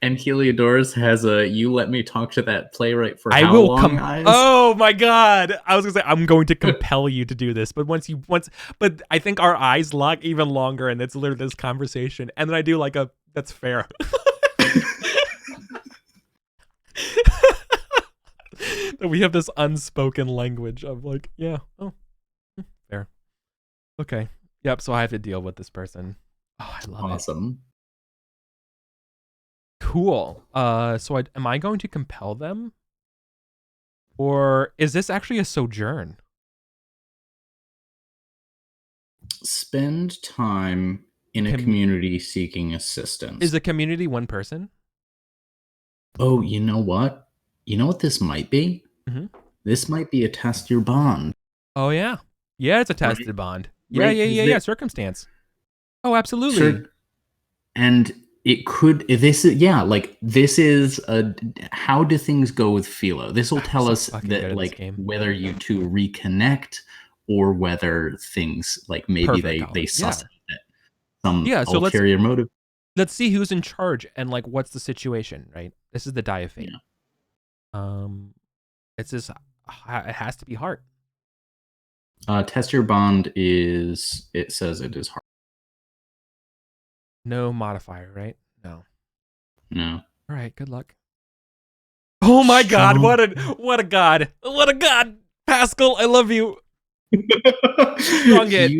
and Heliodorus has a "you let me talk to that playwright for I how will long" eyes. Oh my god! I was gonna say I'm going to compel you to do this, but but I think our eyes lock even longer, and it's literally this conversation, and then I do like that's fair. That we have this unspoken language of like, yeah, fair, okay, yep. So I have to deal with this person. Oh, I love it. Awesome. Cool. So am I going to compel them? Or is this actually a sojourn? Spend time in a community seeking assistance. Is the community one person? Oh, you know what? You know what this might be? Mm-hmm. This might be a test your bond. Oh, yeah. Yeah, it's a tested Right. bond. Right, Yeah. Circumstance. Oh, absolutely. Sure. And it could, this is a, how do things go with Philo? This will tell us that, like, whether you two reconnect or whether things, like, maybe they suss out some ulterior motive. Let's see who's in charge and, like, what's the situation, right? This is the die of fate. Yeah. Um, it's just it has to be heart. Test your bond is. It says it is hard. No modifier, right? No. No. All right. Good luck. Oh my God! Strong. What a god! What a god! Pascal, I love you. Strong hit.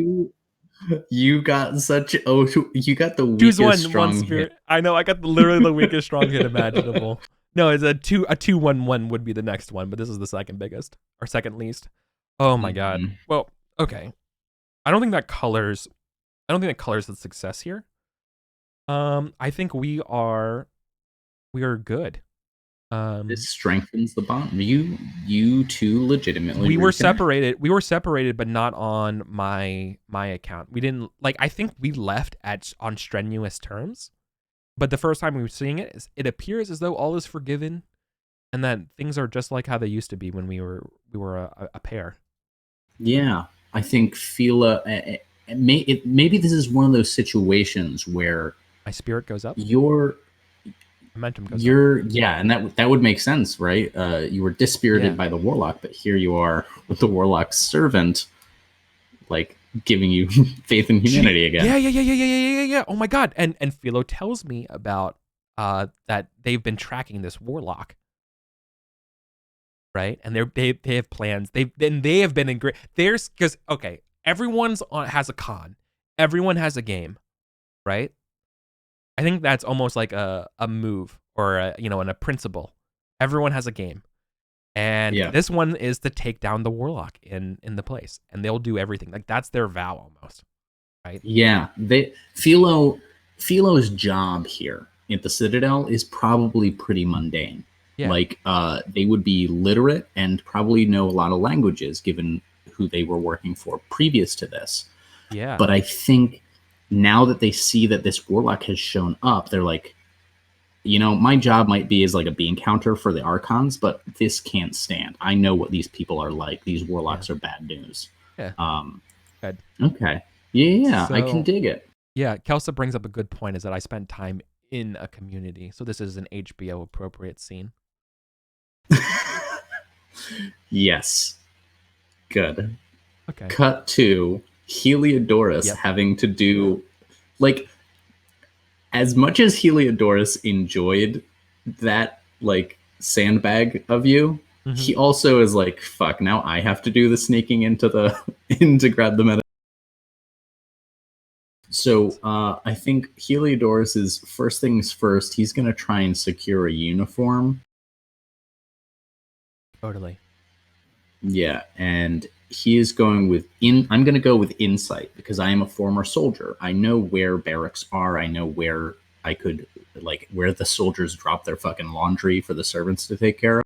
You got such. Oh, you got the Choose weakest one strong hit. spirit. I know. I got literally the weakest strong hit imaginable. No, it's a 2-1-1 would be the next one, but this is the second biggest or second least. Oh my God. Mhm. Well, okay. I don't think that colors. I don't think that colors the success here. I think we are good. This strengthens the bond. You two legitimately. We were reconnect. separated. We were separated, but not on my account. We didn't like. I think we left on strenuous terms. But the first time we were seeing it, it appears as though all is forgiven, and that things are just like how they used to be when we were a pair. Yeah, I think Fila. Maybe this is one of those situations where My spirit goes up. you're Momentum goes up. yeah, and that would make sense, right? You were dispirited by the warlock, but here you are with the warlock's servant, like giving you faith in humanity again. Yeah. Oh my God! And Philo tells me about that they've been tracking this warlock, right? And they have plans. They have been in great. There's because okay, has a con. Everyone has a game, right? I think that's almost like a move or a principle. Everyone has a game. And this one is to take down the warlock in the place. And they'll do everything. Like that's their vow almost. Right? Yeah. Philo's job here at the Citadel is probably pretty mundane. Yeah. Like they would be literate and probably know a lot of languages given who they were working for previous to this. Yeah. But I think now that they see that this warlock has shown up, they're like, my job might be as like a bean counter for the Archons, but this can't stand. I know what these people are like. These warlocks are bad news. Yeah. Good. Okay. Yeah, so, I can dig it. Yeah, Kelsa brings up a good point is that I spent time in a community. So this is an HBO appropriate scene. Yes. Good. Okay. Cut to Heliodorus having to do like as much as Heliodorus enjoyed that like sandbag of you, he also is like, fuck, now I have to do the sneaking into to grab the medicine. So I think Heliodorus is first things first, he's gonna try and secure a uniform. Totally. Yeah, and he is going with I'm going to go with insight because I am a former soldier. I know where barracks are. I know where I could where the soldiers drop their fucking laundry for the servants to take care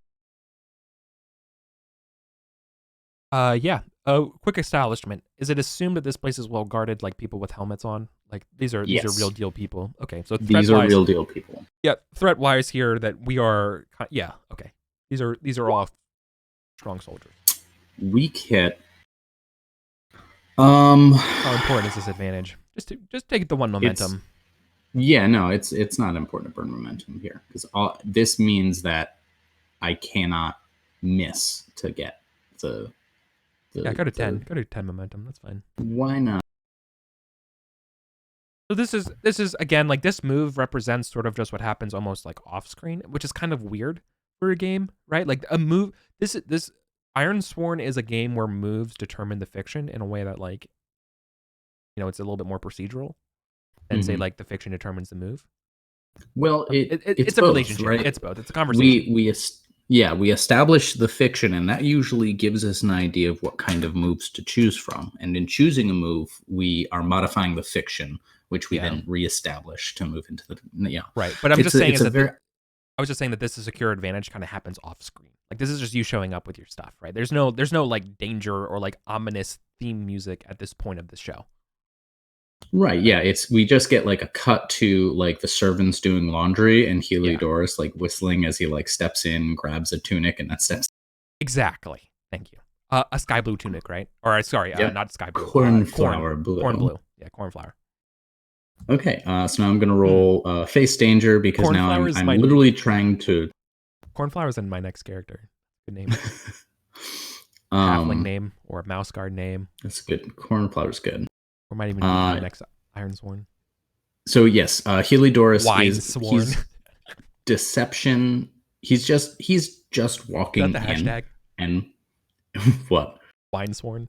of. Yeah. Quick establishment. Is it assumed that this place is well guarded, like people with helmets on? Like these are real deal people. Okay, so these are real deal people. Yeah, threat wise here that we are. Yeah. Okay. These are all strong soldiers. Weak hit. How important is this advantage? Just take the one momentum. It's not important to burn momentum here because this means that I cannot miss to get the go to 10. Go to 10 momentum. That's fine. Why not? So this is again like this move represents sort of just what happens almost like off screen, which is kind of weird for a game, right? Like a move. This Ironsworn is a game where moves determine the fiction in a way that like, it's a little bit more procedural than say like the fiction determines the move. Well, it's a both, relationship, right? It's both. It's a conversation. We establish the fiction, and that usually gives us an idea of what kind of moves to choose from. And in choosing a move, we are modifying the fiction, which we then reestablish to move into the right. But I'm just saying I was just saying that this secure advantage kind of happens off screen. Like this is just you showing up with your stuff, right? There's no like danger or like ominous theme music at this point of the show. Right. Yeah. We just get like a cut to like the servants doing laundry and Heliodorus like whistling as he like steps in, grabs a tunic, and that steps. Exactly. Thank you. A sky blue tunic, right? Or sorry, not sky blue. Cornflower blue. Cornblue. Yeah, cornflower. Okay. So now I'm gonna roll face danger because now I'm literally trying to. Cornflower's in my next character. Good name. Halfling name or a mouse guard name. That's good. Cornflower's good. Or might even be my next Ironsworn. So yes, Heliodorus is he's deception. He's just walking is that the hashtag? And what? Winesworn.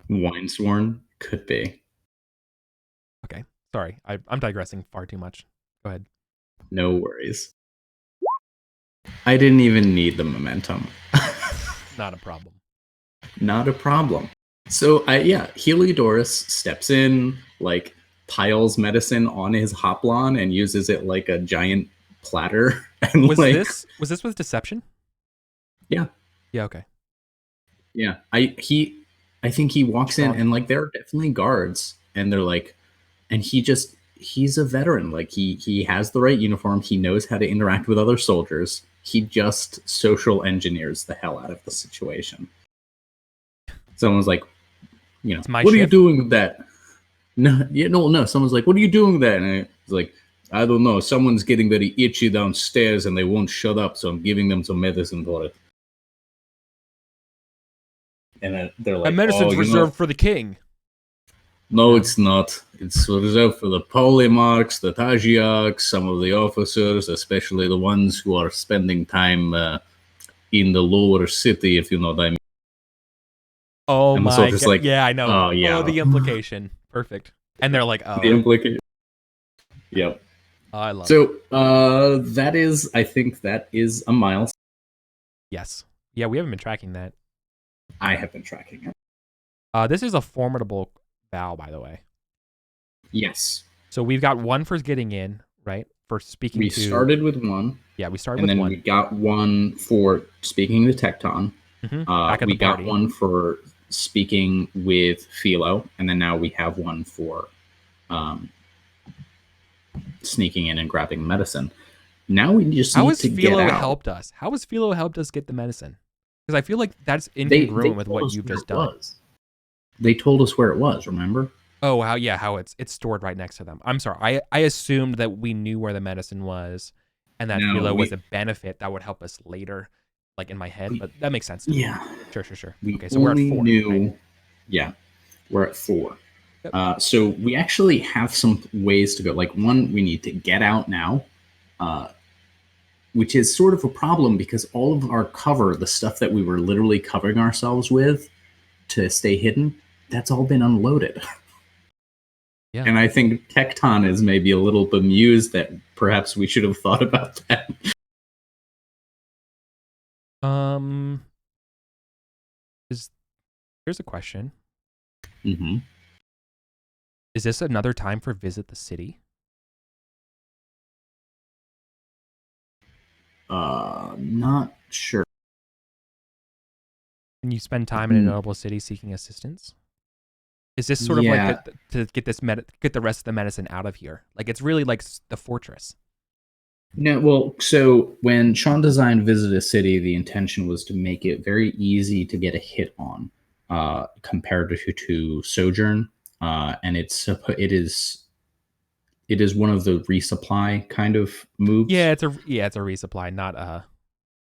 Winesworn could be. Okay, sorry, I'm digressing far too much. Go ahead. No worries. I didn't even need the momentum. Not a problem. Not a problem. So Heliodorus steps in, like piles medicine on his hoplon and uses it like a giant platter. And was this with deception? Yeah. Yeah. Okay. Yeah. I think he walks in and like there are definitely guards and they're like, and he's a veteran. Like he has the right uniform. He knows how to interact with other soldiers. He just social engineers the hell out of the situation. Someone's like, what are you doing with that? No. Someone's like, what are you doing with that? And it's like, I don't know. Someone's getting very itchy downstairs and they won't shut up, so I'm giving them some medicine for it. And then they're like, that medicine's reserved for the king. No, it's not. It's reserved for the polemarchs, the Tajiarchs, some of the officers, especially the ones who are spending time in the lower city, if you know what I mean. Oh my god! Like, yeah, I know. Oh yeah. Oh, the implication. Perfect. And they're like, oh. The implication. Yep. Oh, I love it. So I think that is a milestone. Yes. Yeah, we haven't been tracking that. I have been tracking it. This is a formidable vow, by the way. Yes. So we've got one for getting in, right? For speaking We started with one. Yeah, we started with one. And then we got one for speaking to Tecton. Mm-hmm. We got one for speaking with Philo. And then now we have one for sneaking in and grabbing medicine. Now we just need to get out. How has Philo helped us? How has Philo helped us get the medicine? Because I feel like that's incongruent with what you've just done. They told us where it was, remember? Oh, how it's stored right next to them. I'm sorry. I assumed that we knew where the medicine was and that Philo was a benefit that would help us later, like in my head, but that makes sense. Yeah. Sure. Okay, so we're at 4. Right? Yeah, we're at 4. Yep. So we actually have some ways to go. Like one, we need to get out now, which is sort of a problem because all of our cover, the stuff that we were literally covering ourselves with to stay hidden, that's all been unloaded. Yeah. And I think Tecton is maybe a little bemused that perhaps we should have thought about that. Here's a question. Mm-hmm. Is this another time for Visit the City? Not sure. Can you spend time in a notable city seeking assistance? Is this sort of like to get get the rest of the medicine out of here? Like it's really like the fortress. No, well, so when Sean Design visited a city, the intention was to make it very easy to get a hit on, compared to Sojourn, and it is one of the resupply kind of moves. Yeah, it's a resupply, not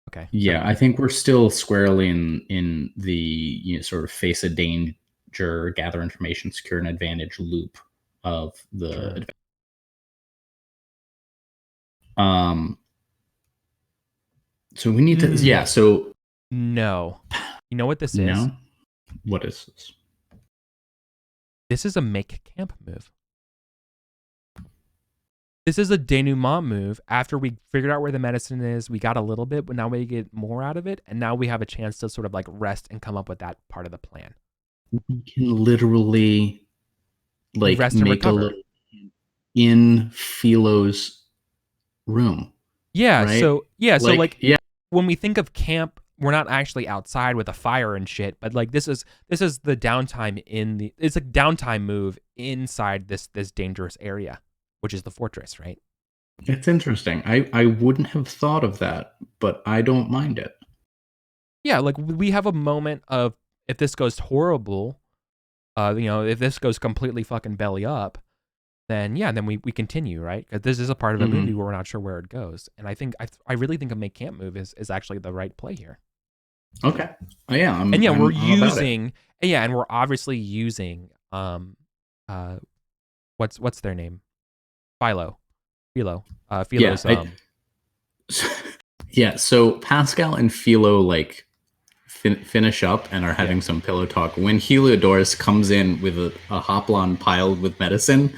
okay. Yeah, I think we're still squarely in the sort of face a danger, gather information, secure an advantage loop of the. So we need to So no, you know what this is? No, what is this? This is a make camp move. This is a denouement move. After we figured out where the medicine is, we got a little bit, but now we get more out of it, and now we have a chance to sort of like rest and come up with that part of the plan. We can literally like rest and make recover. a little in Philo's room. Yeah. Right? So when we think of camp, we're not actually outside with a fire and shit, but like this is the downtime it's a downtime move inside this dangerous area, which is the fortress, right? It's interesting. I wouldn't have thought of that, but I don't mind it. Yeah, like we have a moment of if this goes horrible, if this goes completely fucking belly up, then yeah, then we continue, right? Because this is a part of a movie where we're not sure where it goes, and I really think a make camp move is actually the right play here. Okay. Oh yeah, And yeah, I'm about it. and we're obviously using uh what's their name? Philo. Yeah, Philo's yeah. So Pascal and Philo like finish up and are yeah. having some pillow talk when Heliodorus comes in with a hoplon piled with medicine.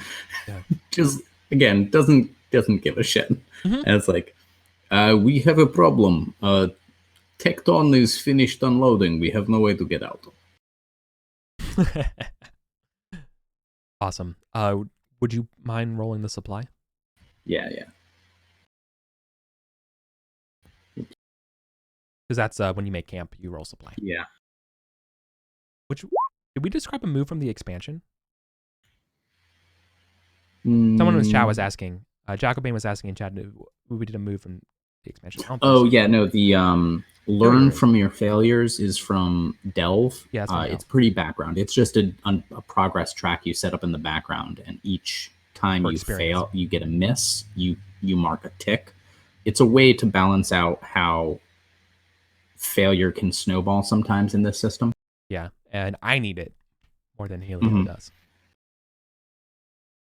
Yeah. Just again doesn't give a shit, Hmm. and it's like, we have a problem. Tecton is finished unloading. We have no way to get out. Awesome. Would you mind rolling the supply? Yeah, yeah. Because that's when you make camp, you roll supply. Yeah. Which did we describe a move from the expansion? Someone in the chat was Mm, asking. Jacobane was asking in chat, we did a move from the expansion. I don't think oh so. yeah, no. The Oh, you're learn right. from your failures is from Delve. Yeah, that's from It's Delve. pretty background. It's just a progress track you set up in the background, and each time For you experience. fail, you get a miss. You mark a tick. It's a way to balance out how failure can snowball sometimes in this system. Yeah, and I need it more than Helio Mm-hmm. does.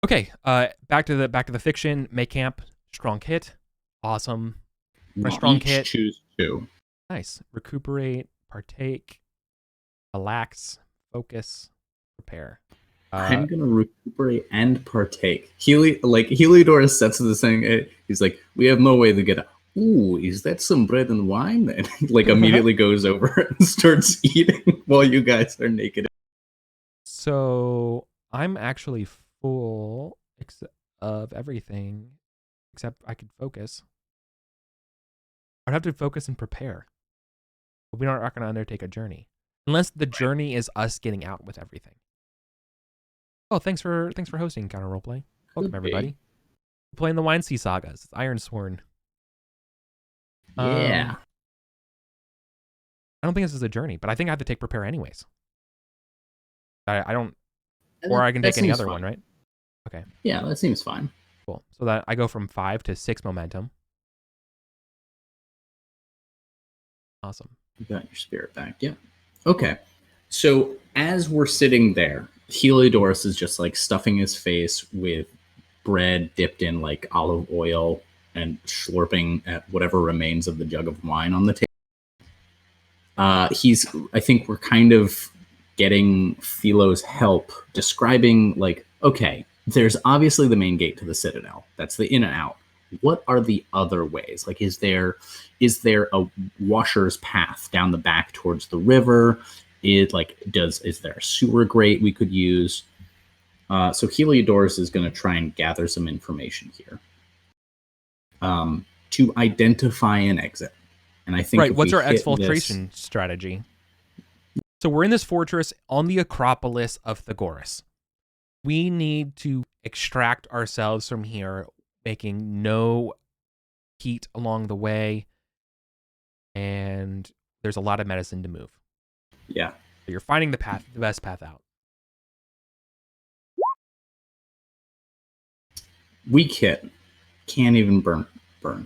Okay, back to the fiction. Make camp, strong hit, awesome. On a Well, strong each hit, choose two. nice. Recuperate, partake, relax, focus, prepare. I'm gonna recuperate and partake. Heliodorus sets this thing. He's like, we have no way to get out. Ooh, is that some bread and wine? And like immediately goes over and starts eating while you guys are naked. So I'm actually full of everything except I could focus. I'd have to focus and prepare. But we aren't going to undertake a journey unless the journey is us getting out with everything. Oh, thanks for hosting Counter Roleplay. Welcome Could be. everybody. We're playing the Wine Sea Sagas. It's Ironsworn. Yeah. I don't think this is a journey, but I think I have to take prepare anyways. I don't, And or I can that take any seems other one, fine. right? Okay, Yeah, that seems fine. cool. So that I go from 5 to 6 momentum. Awesome. You got your spirit back. Yeah. Okay. So as we're sitting there, Heliodorus is just like stuffing his face with bread dipped in like olive oil and slurping at whatever remains of the jug of wine on the table. I think we're kind of getting Philo's help describing, like, okay, there's obviously the main gate to the Citadel. That's the in and out. What are the other ways? Like, is there a washer's path down the back towards the river? Is there a sewer grate we could use? So Heliodorus is going to try and gather some information here to identify an exit. And I think Right. if we What's our hit this, exfiltration strategy? So we're in this fortress on the Acropolis of Thegoris. We need to extract ourselves from here, making no heat along the way, and there's a lot of medicine to move. yeah, So you're finding the best path out. weak hit. Can't even burn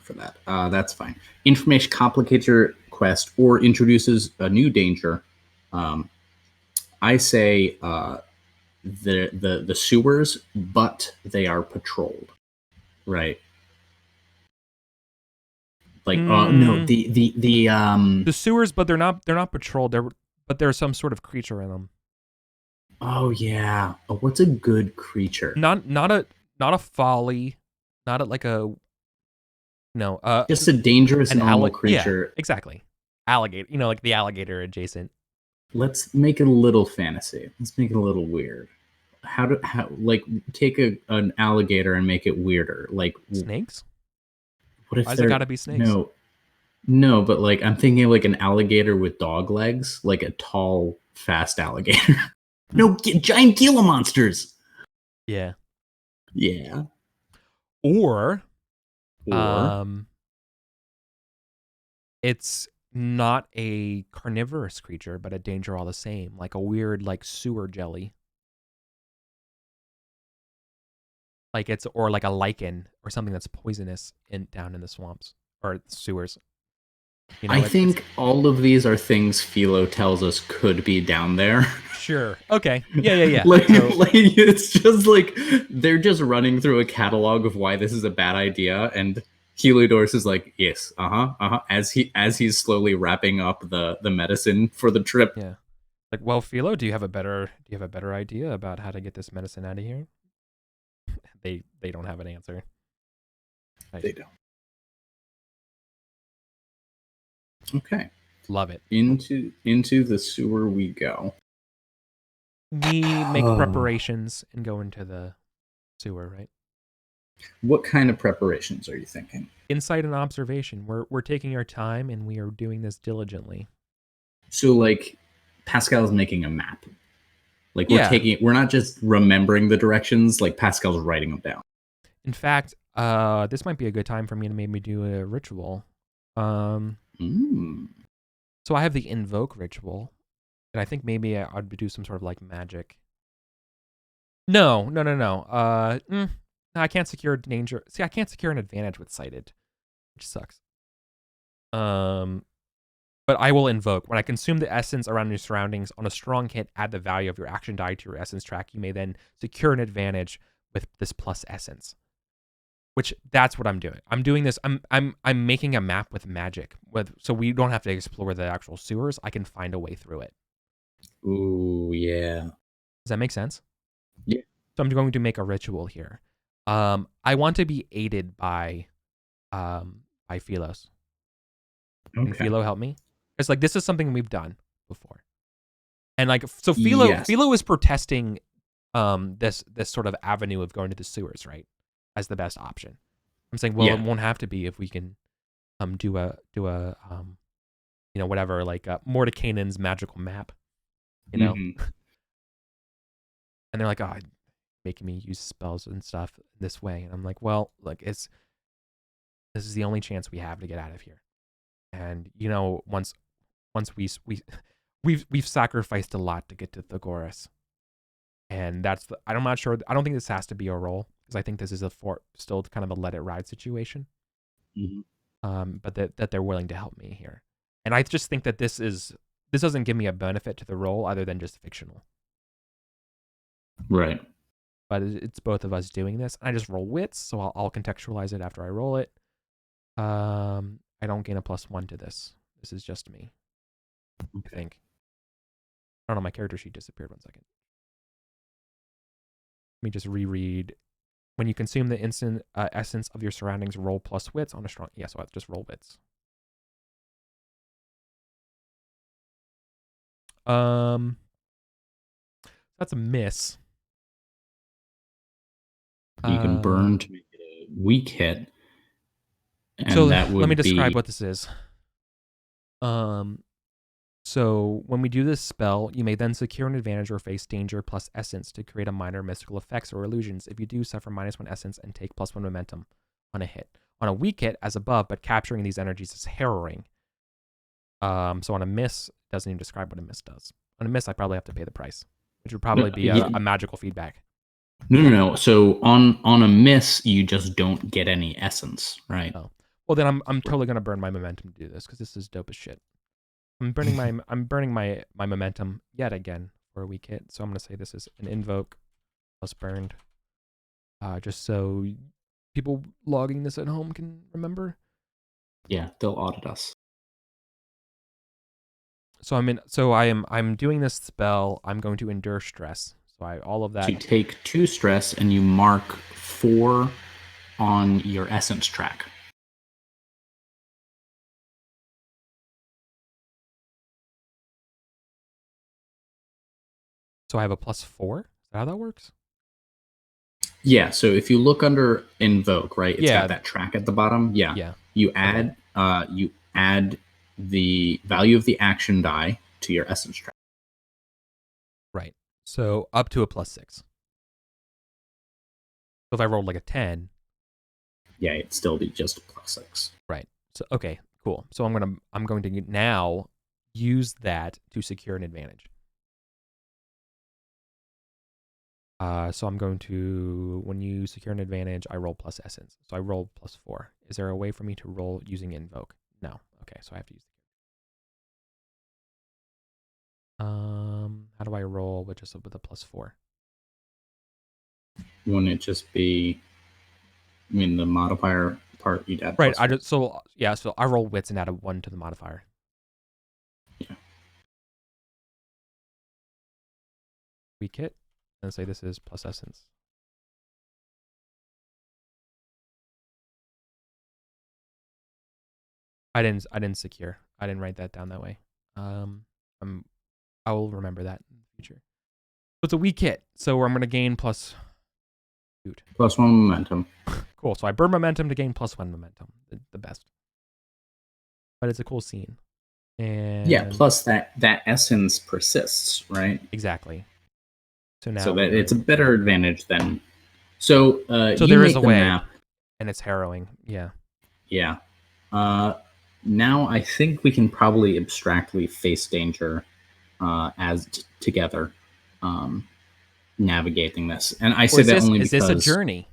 for that. That's fine. Information complicates your quest or introduces a new danger. Um, I say the sewers, but they are patrolled. Right. Like no, Mm, the the sewers, but they're not patrolled. But there's some sort of creature in them. oh yeah. Oh, what's a good creature? Not a folly, not a, like a no Just a dangerous an normal yeah, creature. exactly, alligator. Like the alligator adjacent. Let's make it a little fantasy. Let's make it a little weird. How like take an alligator and make it weirder. Like Snakes? what if Why's it got they're to be snakes? no, but like I'm thinking of like an alligator with dog legs, like a tall, fast alligator. No, giant Gila monsters. Yeah. Yeah. Or Or um it's not a carnivorous creature, but a danger all the same, like a weird like sewer jelly. like it's or like a lichen or something that's poisonous down in the swamps or sewers. You I know, it's think all of these are things Philo tells us could be down there. sure. Okay. Yeah, yeah, yeah. like, So like it's just like they're just running through a catalog of why this is a bad idea, and Heliodorus is like, yes, as he's slowly wrapping up the medicine for the trip. yeah. Like, well, Philo, do you have a better idea about how to get this medicine out of here? They don't have an answer. Right. They don't. Okay. Love it. Into the sewer we go. We make preparations and go into the sewer, right? What kind of preparations are you thinking? Insight and observation. We're taking our time and we are doing this diligently. So like Pascal's making a map. Like Yeah. we're not just remembering the directions, like Pascal's writing them down. In fact, this might be a good time for me to maybe do a ritual. Mm. So I have the invoke ritual, and I think maybe I'd do some sort of like magic. No, no, no, no. I can't secure danger. See, I can't secure an advantage with sighted, which sucks. But I will invoke. When I consume the essence around your surroundings on a strong hit, add the value of your action die to your essence track. You may then secure an advantage with this plus essence. Which that's what I'm doing. I'm doing this. I'm making a map with magic. So we don't have to explore the actual sewers. I can find a way through it. Ooh, yeah. Does that make sense? Yeah. So I'm going to make a ritual here. I want to be aided by Philos. Can Okay. Philo help me? It's like this is something we've done before. And like so Yes. Philo is protesting this sort of avenue of going to the sewers, right? As the best option. I'm saying, well, Yeah. it won't have to be if we can do a whatever, like Mordekainen's magical map, you know? Mhm. And they're like, oh, making me use spells and stuff this way. And I'm like, well, look, this is the only chance we have to get out of here. And once we've sacrificed a lot to get to Thegoras. And I'm not sure. I don't think this has to be a roll because I think this is still kind of a let it ride situation. Mhm. But that they're willing to help me here. And I just think that this doesn't give me a benefit to the role other than just fictional. Right. But it's both of us doing this. I just roll wits, so I'll contextualize it after I roll it. I don't gain a +1 to this. This is just me. I think. I don't know. My character sheet disappeared. 1 second. Let me just reread. When you consume the instant essence of your surroundings, roll plus wits on a strong. Yeah, so I just roll wits. That's a miss. You can burn to make it a weak hit. And so that would let me describe be... what this is. So when we do this spell, you may then secure an advantage or face danger plus essence to create a minor mystical effects or illusions. If you do, suffer -1 essence and take +1 momentum on a hit. On a weak hit, as above, but capturing these energies is harrowing. So on a miss, it doesn't even describe what a miss does. On a miss, I probably have to pay the price, which would probably be a magical feedback. No. So on a miss, you just don't get any essence, right? Oh, well then I'm totally gonna burn my momentum to do this because this is dope as shit. I'm burning my momentum yet again for a weak hit. So I'm gonna say this is an invoke plus burned. Just so people logging this at home can remember. Yeah, they'll audit us. So I'm doing this spell. I'm going to endure stress. So all of that. So you take 2 stress and you mark 4 on your essence track. So I have a +4. Is that how that works? Yeah, so if you look under invoke, right, it's Yeah. got that track at the bottom. Yeah. Yeah. You add the value of the action die to your essence track. Right. So up to a +6. So if I rolled like a 10. Yeah, it'd still be just a +6. Right. So okay, cool. So I'm going to now use that to secure an advantage. So I'm going to, when you secure an advantage, I roll plus essence. So I roll +4. Is there a way for me to roll using invoke? No. Okay, so I have to use. How do I roll with just with a +4? Wouldn't it just be? I mean, the modifier part you'd add Right. +4. So I roll wits and add a 1 to the modifier. Yeah. Weak hit, and say this is plus essence. I didn't secure. I didn't write that down that way. I will remember that in the future. So it's a weak hit, so I'm gonna gain plus. Shoot. +1 momentum. Cool. So I burn momentum to gain +1 momentum. The best. But it's a cool scene. And yeah. Plus that essence persists, right? Exactly. So now so that it's a better advantage than. So So you there make is a the way, map. and it's harrowing. Yeah. Yeah. Now I think we can probably abstractly face danger as together, navigating this. And I say that only is because this a journey?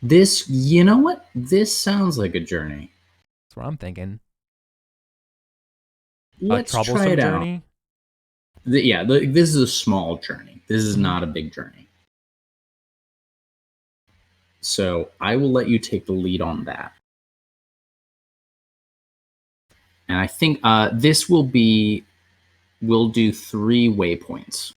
this, you know what? This sounds like a journey. That's what I'm thinking. Let's troublesome try it journey. out. This is a small journey. This is not a big journey. So I will let you take the lead on that. And I think this will be, we'll do 3 waypoints.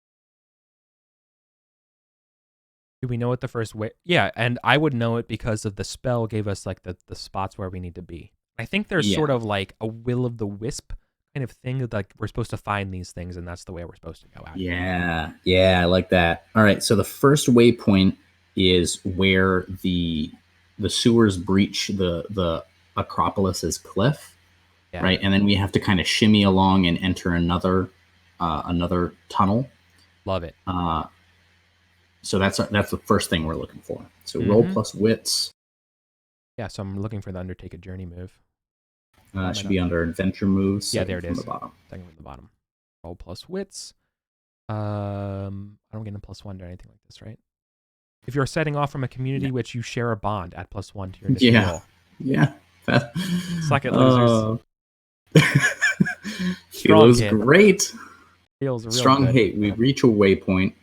Do we know what the first way? Yeah, and I would know it because of the spell gave us like the spots where we need to be. I think there's sort of like a will of the wisp kind of thing that like we're supposed to find these things, and that's the way we're supposed to go out. Yeah, I like that. All right, so the first waypoint is where the sewers breach the Acropolis's cliff, right? And then we have to kind of shimmy along and enter another tunnel. Love it. So that's the first thing we're looking for. So roll plus wits. Yeah, so I'm looking for the Undertake a Journey move. It should be under adventure moves. Yeah, there it is. The bottom. Second from the bottom. Roll plus wits. I don't get a +1 or anything like this, right? If you're setting off from a community which you share a bond, add +1 to your initial roll. Yeah. Suck it, losers. Feels great. Feels real strong good. hit. We reach a waypoint.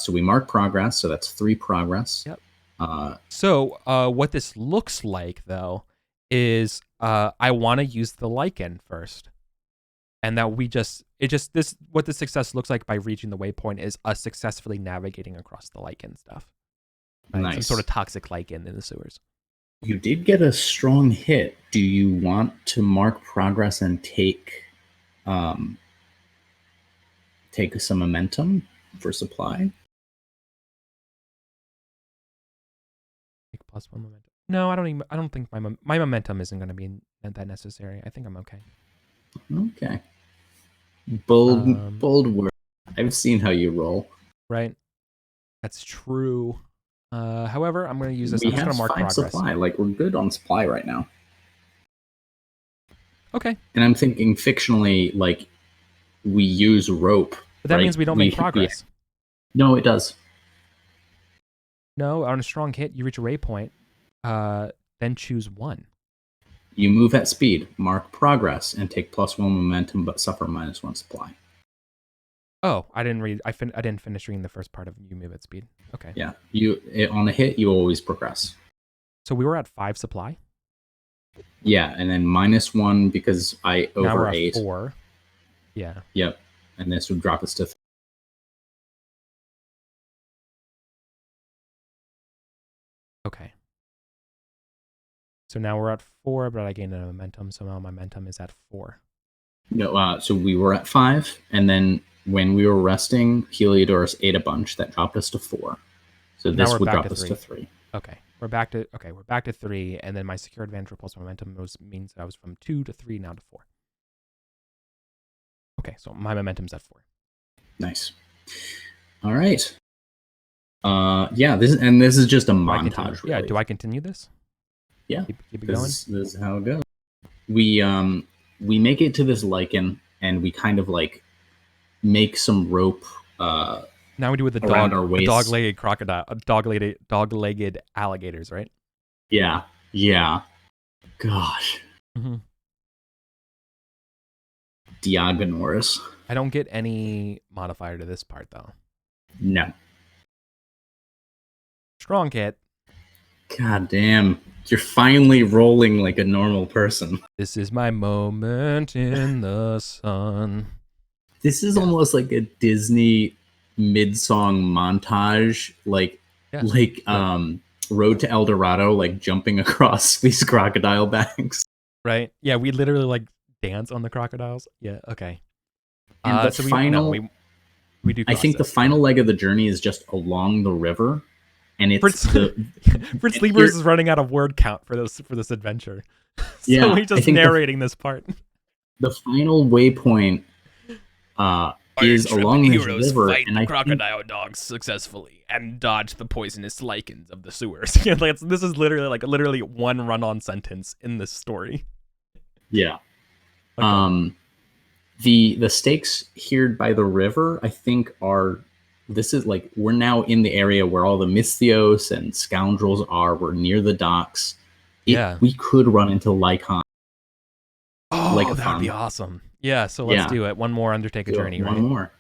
So we mark progress. So that's 3 progress. Yep. So what this looks like though is I want to use the lichen first, and that what the success looks like by reaching the waypoint is us successfully navigating across the lichen stuff. Right? Nice. Some sort of toxic lichen in the sewers. You did get a strong hit. Do you want to mark progress and take some momentum for supply? Take +1 momentum. No, I don't think my momentum isn't going to be that necessary. I think I'm okay. Okay. Bold word. I've seen how you roll. Right. That's true. However, I'm going to use this. I'm just going to mark 5 progress. Supply. Like, we're good on supply right now. Okay. And I'm thinking fictionally, like, we use rope. But that means we don't make progress. No, it does. No, on a strong hit, you reach a waypoint, then choose 1. You move at speed, mark progress, and take +1 momentum, but suffer -1 supply. Oh, I didn't finish reading the first part of you move at speed. Okay. Yeah, on a hit, you always progress. So we were at 5 supply. Yeah, and then -1 because I over now we're 8. At 4. Yeah. Yep, and this would drop us to 3. Okay. So now we're at 4, but I gained a momentum, so now my momentum is at 4. No, so we were at 5, and then when we were resting, Heliodorus ate a bunch that dropped us to 4. So this would drop us to 3. Okay, we're back to 3, and then my secure advantage plus momentum means I was from 2 to 3 now to 4. Okay, so my momentum's at 4. Nice. All right. Yeah, this is just a montage. Really. Yeah, do I continue this? Yeah, keep it going. This is how it goes. We make it to this lichen, and we kind of like make some rope Now we do with the around dog, our the waist. dog-legged crocodile, dog-legged alligators, right? Yeah, yeah. Gosh, Mm-hmm. Diagonors. I don't get any modifier to this part though. No. Strong kit. God damn. You're finally rolling like a normal person. This is my moment in the sun. This is almost like a Disney mid-song montage, Yeah. Road to El Dorado, like jumping across these crocodile banks. Right. Yeah, we literally like dance on the crocodiles. Yeah. Okay. And the So final, we do. I think the final leg of the journey is just along the river, and it's Fritz, Fritz Liebers is running out of word count for this adventure. So yeah, he's just narrating this part. The final waypoint is along this river, and I crocodile dogs successfully and dodge the poisonous lichens of the sewers. This is literally one run-on sentence in this story. Yeah. Okay. The stakes here by the river, I think, are. This is like we're now in the area where all the Misthios and scoundrels are. We're near the docks. Yeah. We could run into Lycon. Oh, that'd be awesome. Yeah, so let's do it. One more Undertake a Journey, right? One more.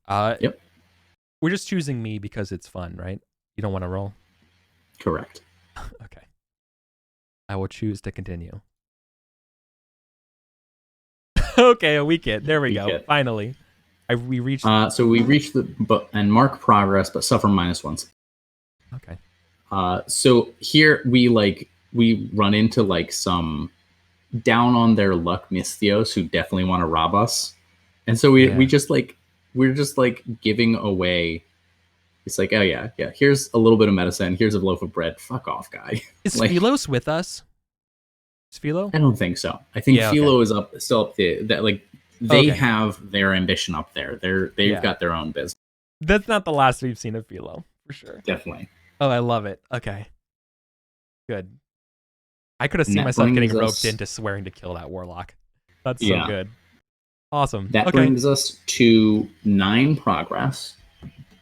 Yep. We're just choosing me because it's fun, right? You don't want to roll? Correct. Okay. I will choose to continue. Okay, a weak hit. There we go. Hit. Finally. We reached... So we reached and mark progress, but suffer -1. Okay. So here we run into like some down on their luck Misthios who definitely want to rob us, and so we're just giving away. It's like, oh yeah, here's a little bit of medicine, here's a loaf of bread, fuck off, guy. Is Philos with us? Is Philo? I don't think so. I think Philo is still up there. They have their ambition up there. They've got their own business. That's not the last we've seen of Philo, for sure. Definitely. Oh, I love it. Okay. Good. I could have seen myself getting roped into swearing to kill that warlock. That's so good. Awesome. That brings us to 9 progress.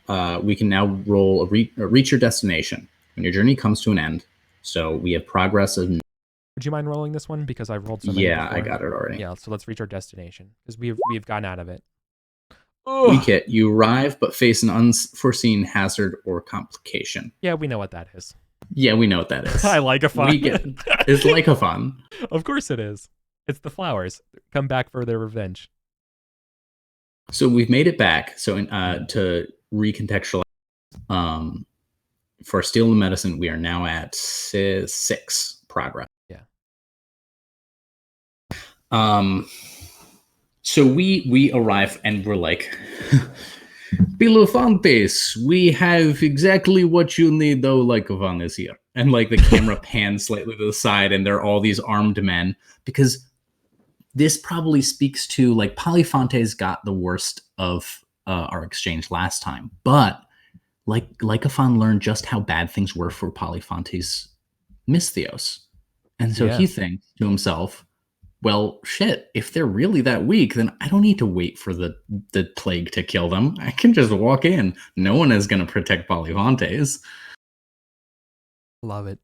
We can now roll reach your destination when your journey comes to an end. So we have progress of. Would you mind rolling this one because I rolled so many before. I got it already. Yeah, so let's reach our destination because we've gotten out of it. Weak hit. You arrive but face an unforeseen hazard or complication. Yeah, we know what that is. Yeah, we know what that is. I like a fun. It's like a fun. Of course it is. It's the flowers. Come back for their revenge. So we've made it back. So to recontextualize, for Steel and Medicine, we are now at 6 progress. Yeah. So we arrive and we're like, Bilofantes, we have exactly what you need, though. Lycovan is here, and like the camera pans slightly to the side, and there are all these armed men, because this probably speaks to like Polyphantes got the worst of our exchange last time, but like Lycophon learned just how bad things were for Polyphantes' Misthios, and so he thinks to himself, well, shit, if they're really that weak, then I don't need to wait for the plague to kill them. I can just walk in. No one is going to protect Polyphantes. Love it.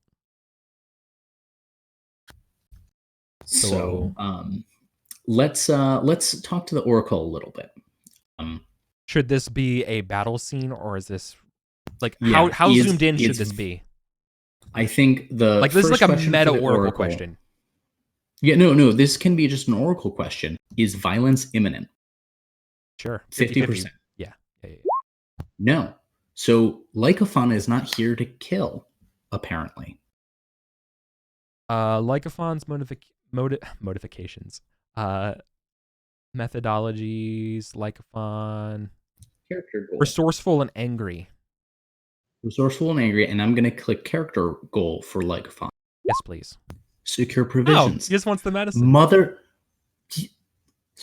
So, let's talk to the Oracle a little bit. Should this be a battle scene, or is this like how zoomed in should this be? I think this is like a meta Oracle question. Yeah, no. This can be just an Oracle question. Is violence imminent? Sure. 50%. Yeah. No. So Lycophon is not here to kill, apparently. Lycophon's modifications. Methodologies, Lycophon. Character goal. Resourceful and angry. Resourceful and angry, and I'm going to click character goal for Lycophon. Yes, please. Secure provisions. He just wants the medicine.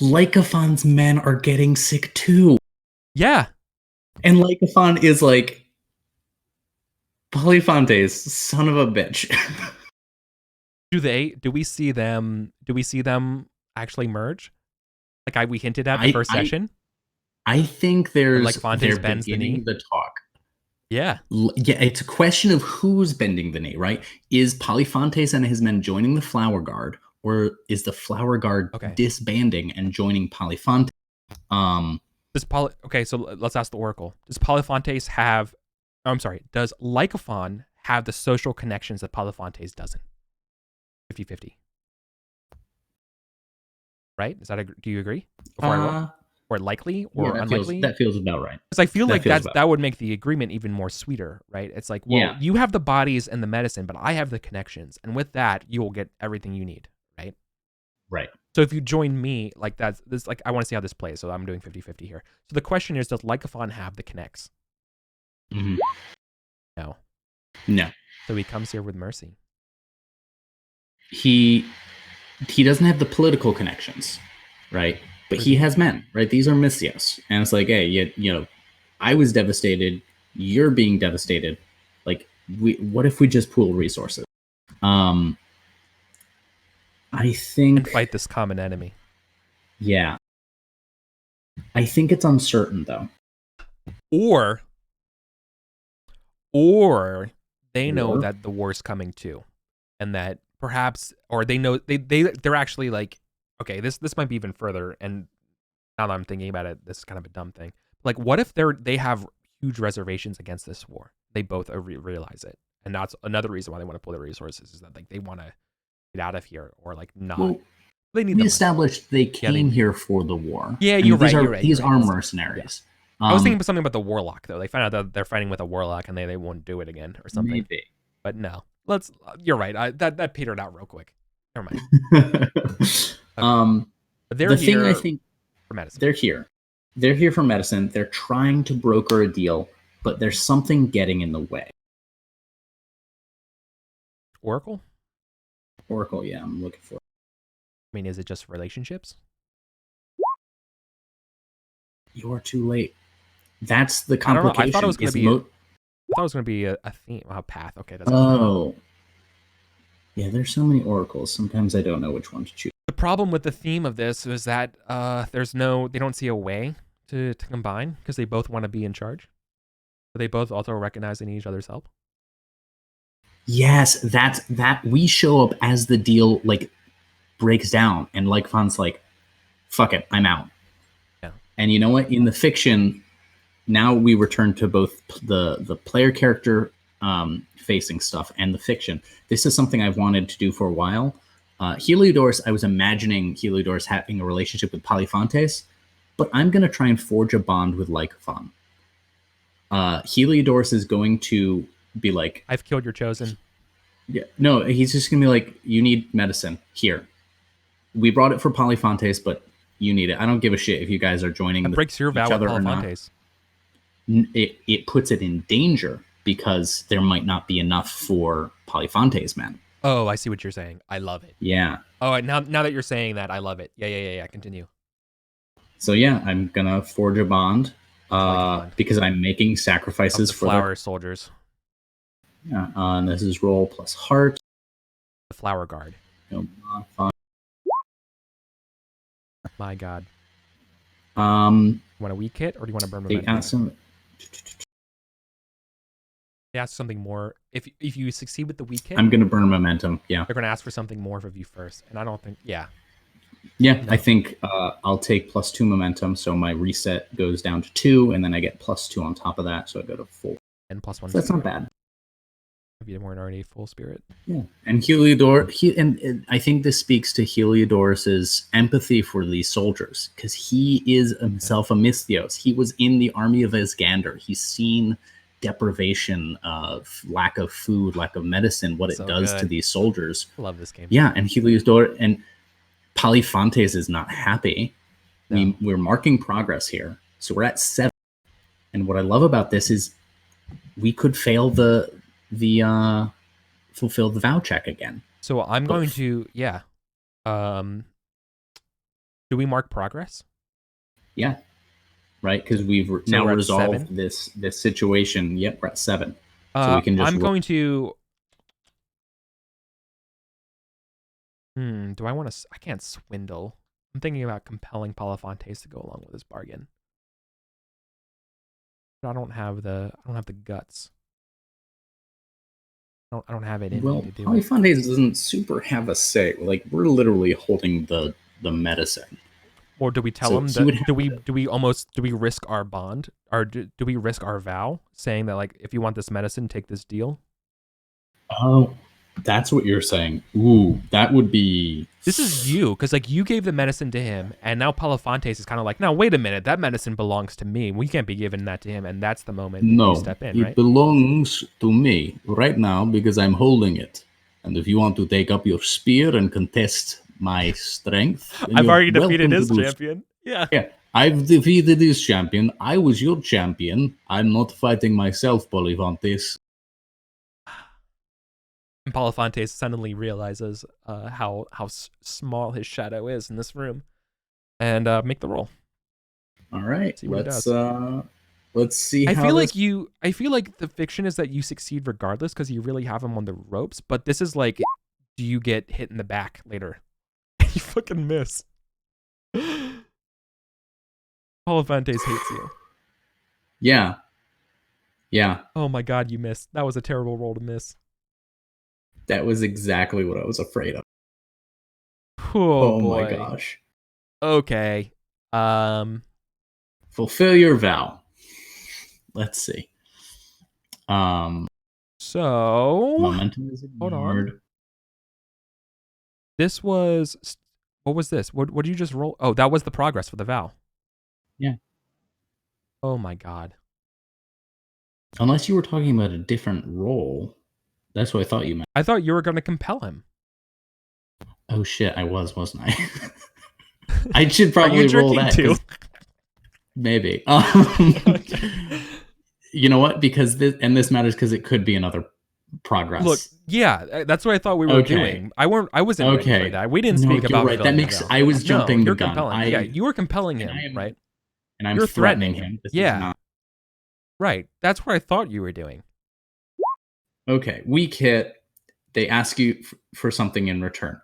Lycophon's men are getting sick too. Yeah. And Lycophon is like, Polyphantes, son of a bitch. Do we see them actually merge? Like we hinted at the first session? I think And like they're Fontes bends the knee. beginning the talk. Yeah. Yeah, it's a question of who's bending the knee, right? Is Polyphontes and his men joining the Flower Guard, or is the Flower Guard Okay. disbanding and joining Polyphontes? Okay, so let's ask the Oracle. Does Polyphontes have oh, I'm sorry, does Lycophon have the social connections that Polyphontes doesn't? 50-50. Right? Do you agree? Before I roll? Uh, Or likely yeah, or unlikely? that feels about right. Because I feel That like feels about that would make the agreement even more sweeter, right? It's like, well, yeah, you have the bodies and the medicine, but I have the connections. And with that, you will get everything you need, right? right. So if you join me, like that's this like I want to see how this plays. So I'm doing 50-50 here. So the question is, does Lycophon have the connects? Mm-hmm. No. No, So he comes here with mercy. he doesn't have the political connections, right? But he has men, right? These are missios, and it's like, hey, you know, I was devastated. You're being devastated. Like, what if we just pool resources? Um, I And think, fight this common enemy. yeah, I think it's uncertain though. Or or they know Or that the war's coming too. And that perhaps or they know they're actually like, okay, this might be even further, and now that I'm thinking about it, this is kind of a dumb thing. Like, what if they have huge reservations against this war? They both realize it, and that's another reason why they want to pull their resources is that like they want to get out of here or like not. well, They need we the money. established they Yeah, they came here for the war. yeah. I mean, You're right. You're right. You're these right. are Yeah. mercenaries. I was thinking something about the warlock though. They find out that they're fighting with a warlock and they won't do it again or something. Maybe. But no, let's. You're right. That petered out real quick. Never mind. Okay. But they're The thing I here think for medicine. they're here. They're here for medicine. They're trying to broker a deal, but there's something getting in the way. Oracle. Oracle, yeah, I'm looking for. I mean, is it just relationships? You're too late. That's the I don't know. complication. I thought it was going to be a theme, a path. Okay, that's oh, yeah. There's so many oracles. Sometimes I don't know which one to choose. the problem with the theme of this is that they don't see a way to combine because they both want to be in charge. But they both also recognize they need each other's help. Yes, that we show up as the deal like breaks down, and like Fon's like, "Fuck it, I'm out." Yeah. And you know what? In the fiction, now we return to both the player character facing stuff and the fiction. This is something I've wanted to do for a while. Heliodorus, I was imagining Heliodorus having a relationship with Polyphontes, but I'm going to try and forge a bond with Lycophon. Heliodorus is going to be like, I've killed your chosen. yeah, no, he's just going to be like, you need medicine. Here. We brought it for Polyphontes, but you need it. I don't give a shit if you guys are joining It breaks your vow with Polyphontes. It puts it in danger because there might not be enough for Polyphontes' men. Oh, I see what you're saying. I love it. Yeah. Oh, now that you're saying that, I love it. Yeah. Continue. So yeah, I'm gonna forge a bond because I'm making sacrifices for flower soldiers. Yeah, and this is roll plus heart. The flower guard. My God. Want a weak hit or do you want to burn momentum? They ask something more. If you succeed with the weak hit, I'm gonna burn momentum. Yeah, they're gonna ask for something more of you first, and I don't think. Yeah. Yeah, no. I think I'll take +2 momentum, so my reset goes down to 2, and then I get +2 on top of that, so I go to 4. And +1. So that's not bad. If you weren't already full spirit. Yeah, and and I think this speaks to Heliodorus's empathy for these soldiers, because he is himself a Misthios. He was in the army of Isgander. He's seen deprivation of lack of food, lack of medicine, what it does to these soldiers. I love this game. Yeah, and Heliodorus and Polyphontes is not happy. No. We're marking progress here. So we're at 7. And what I love about this is we could fail the fulfill the vow check again. So I'm going to do we mark progress? Yeah. Right? Because we've now resolved this situation. Yep, we're at 7. So we can just going to do I want to I can't swindle. I'm thinking about compelling Polyphontes to go along with this bargain. I don't have the guts. I don't have it in me Well, to do it. Polyphontes doesn't super have a say. Like, we're literally holding the medicine. Or do we tell So him he would that? have to. Do we risk our bond, or do we risk our vow, saying that like if you want this medicine, take this deal? Oh, that's what you're saying. Ooh, that would be. This is you, because like you gave the medicine to him, and now Palafontes is kind of like, now wait a minute, that medicine belongs to me. We can't be giving that to him, and that's the moment you No, step in, it right? belongs to me right now because I'm holding it. And if you want to take up your spear and contest my strength, then I've you're already defeated welcome to his do so. champion. Yeah. Yeah, I've defeated his champion. I was your champion. I'm not fighting myself, Polyphontes. And Palafontes suddenly realizes how small his shadow is in this room, and make the roll. All right, See what he does. let's see I how feel this. like I feel like the fiction is that you succeed regardless because you really have him on the ropes. But this is like, do you get hit in the back later? You fucking miss. Palafontes hates you. Yeah, yeah, Oh my god, you missed. That was a terrible roll to miss. that was exactly what I was afraid of. Oh Oh my boy. gosh. Okay. Um. Fulfill your vow. Let's see. Um, So Momentum is hold on. ignored. This was what was this? What did you just roll? Oh, that was the progress for the vow. Yeah. Oh my god. Unless you were talking about a different role. That's what I thought you meant. I thought you were going to compel him. Oh shit, I wasn't I? I should Are you probably roll drinking that too? because maybe. Okay. You know what? Because this matters because it could be another Look, progress. yeah, that's what I thought we were Okay. doing. I wasn't ready for Okay. that. We didn't No, speak you're about right. That fulfilling the makes. vow. I was No, jumping the you're gun. compelling. Yeah, you were compelling And I him, am right? and I'm You're threatening threatening him. him. This is Yeah, not right. That's what I thought you were doing. okay. Weak hit. They ask you for something in return.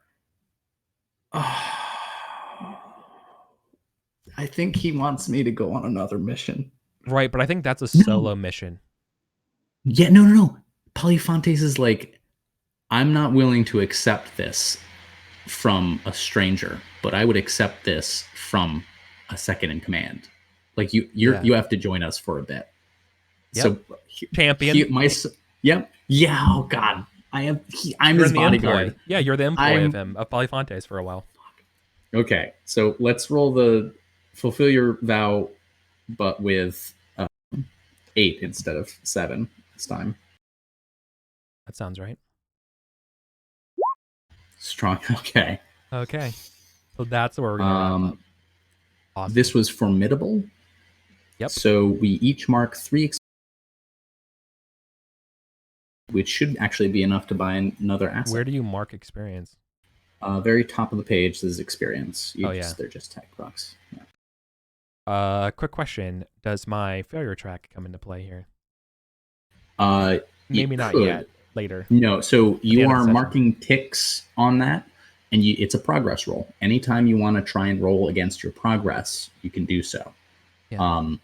I think he wants me to go on another mission. Right, but I think that's a No. solo mission. Yeah, no. Polyphontes is like, I'm not willing to accept this from a stranger, but I would accept this from a second in command. Like Yeah. you have to join us for a bit. Yep. So Champion. yep, yeah. Oh God, I'm You're his in the bodyguard. employ. Yeah, you're the employ of I'm him, of Polyfontes for a while. okay. So let's roll the fulfill your vow, but with 8 instead of 7 this time. That sounds right. Strong. Okay. Okay. So that's where we're gonna wrap up. Awesome. This was formidable. Yep. So we each mark 3, which should actually be enough to buy another asset. Where do you mark experience? Very top of the page is experience. Yeah. They're just tech bucks. Yeah. Quick question: does my failure track come into play here? Maybe not yet. Later. No. So you are session. marking ticks on that, and it's a progress roll. Anytime you want to try and roll against your progress, you can do so. Yeah.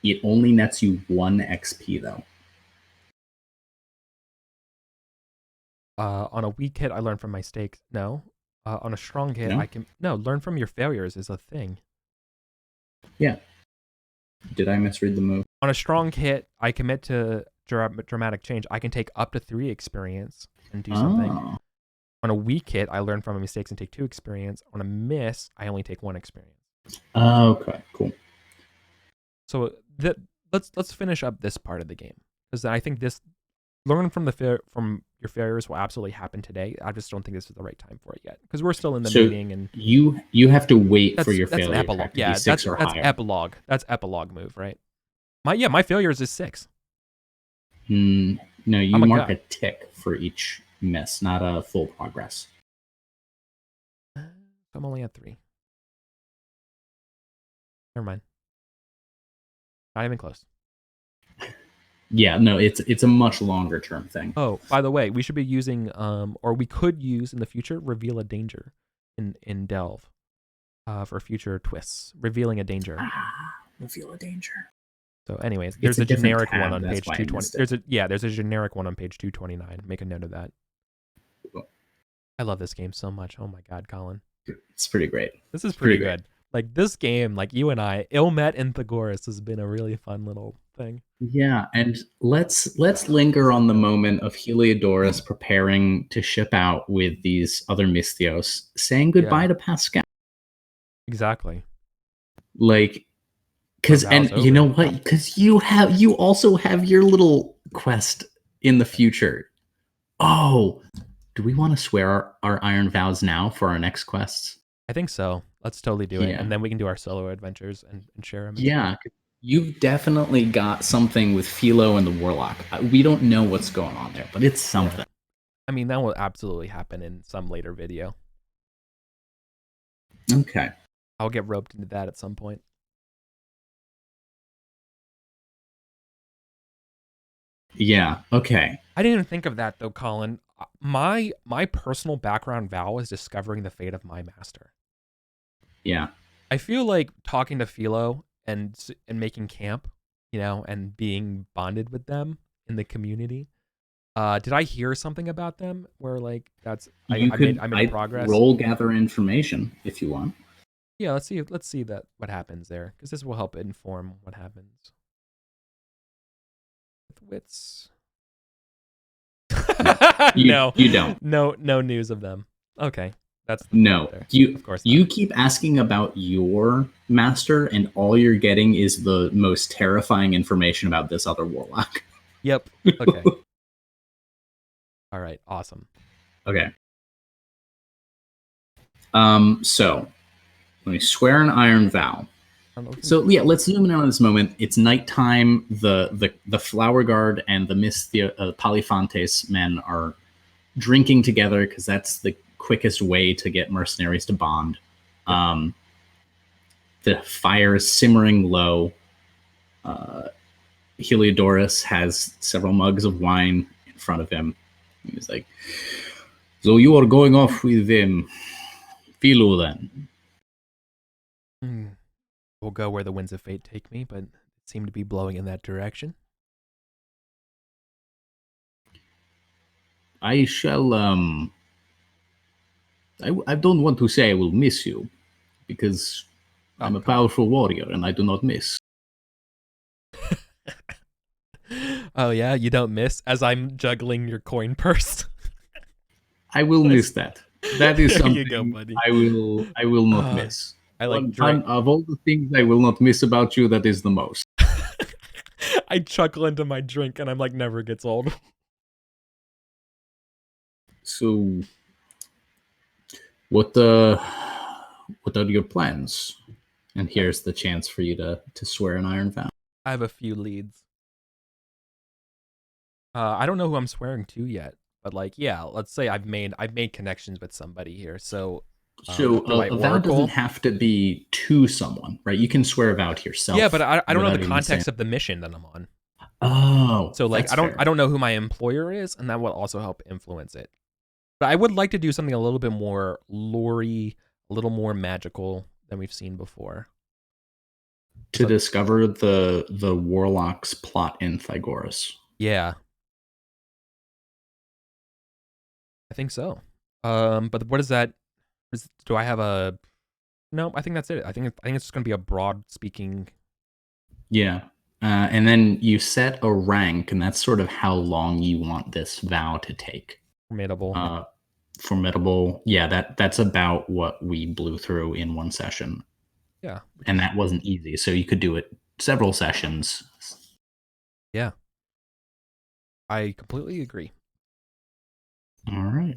It only nets you 1 XP though. On a weak hit, I learn from my mistakes. No. On a strong hit, No? I can learn from your failures is a thing. Yeah. Did I misread the move? On a strong hit, I commit to dramatic change. I can take up to 3 experience and do something. On a weak hit, I learn from my mistakes and take 2 experience. On a miss, I only take 1 experience. Okay, cool. So let's finish up this part of the game, because I think this learn from your failures will absolutely happen today. I just don't think this is the right time for it yet, because we're still in the meeting, and you have to wait for your failure. That's an epilogue. Yeah, that's epilogue. That's epilogue move, right? My failures is 6. No, you mark a tick for each miss, not a full progress. I'm only at 3. Never mind. Not even close. Yeah, no, it's a much longer term thing. Oh, by the way, we should be using or we could use in the future reveal a danger in Delve for future twists. Revealing a danger. Reveal a danger. So, anyways, It's there's a a different generic one tab. on That's page why I 220. missed it. There's a generic one on page 229. Make a note of that. I love this game so much. Oh my god, Colin. It's pretty great. This is It's pretty pretty great. good. Like this game, like you and I, Ilmet and Thegoris has been a really fun little thing. Yeah, and let's linger on the moment of Heliodorus preparing to ship out with these other Mystios, saying goodbye Yeah, to Pascal. exactly. Like, Our because vows and you know over. what? Because you also have your little quest in the future. Oh, do we want to swear our iron vows now for our next quests? I think so. Let's totally do it, Yeah. and then we can do our solo adventures and share them and stuff. Yeah, you've definitely got something with Philo and the Warlock. We don't know what's going on there, but it's something. Yeah. I mean, that will absolutely happen in some later video. Okay. I'll get roped into that at some point. Yeah. Okay. I didn't even think of that though, Colin. My personal background vow is discovering the fate of my master. Yeah. I feel like talking to Philo and making camp, and being bonded with them in the community. Did I hear something about them where like that's You I could made I progress? roll gather information if you want. Yeah, let's see that what happens there because this will help inform what happens with wits. No, You don't. no news of them. Okay, that's the No. there. You Of course not. you keep asking about your master, and all you're getting is the most terrifying information about this other warlock. Yep. Okay. All right. Awesome. Okay. So let me swear an iron vow. So yeah, let's zoom in on this moment. It's nighttime. The flower guard and the Polyphantes men are drinking together because that's the quickest way to get mercenaries to bond. Yep. The fire is simmering low. Heliodorus has several mugs of wine in front of him. He's like, "So you are going off with Philo then?" We'll go where the winds of fate take me, but it seemed to be blowing in that direction. I shall. I don't want to say I will miss you, because I'm a powerful warrior and I do not miss. Oh yeah, you don't miss as I'm juggling your coin purse. I will miss that. That is something you go, buddy. I will not miss. I like of all the things I will not miss about you, that is the most. I chuckle into my drink and I'm like, never gets old. So, what are your plans? And here's the chance for you to swear an iron vow. I have a few leads. I don't know who I'm swearing to yet, but like, yeah, let's say I've made connections with somebody here. So a vow doesn't have to be to someone, right? You can swear a vow to yourself. Yeah, but I don't know the context of the mission that I'm on. Oh, so like I don't know who my employer is, and that will also help influence it. But I would like to do something a little bit more lore-y, a little more magical than we've seen before. To discover the warlock's plot in Thegoris. Yeah. I think so. But what is that? Do I have a? No, I think that's it. I think it's just gonna be a broad speaking. Yeah, and then you set a rank, and that's sort of how long you want this vow to take. Formidable. Formidable. Yeah, that's about what we blew through in one session. Yeah, and that wasn't easy. So you could do it several sessions. Yeah, I completely agree. All right.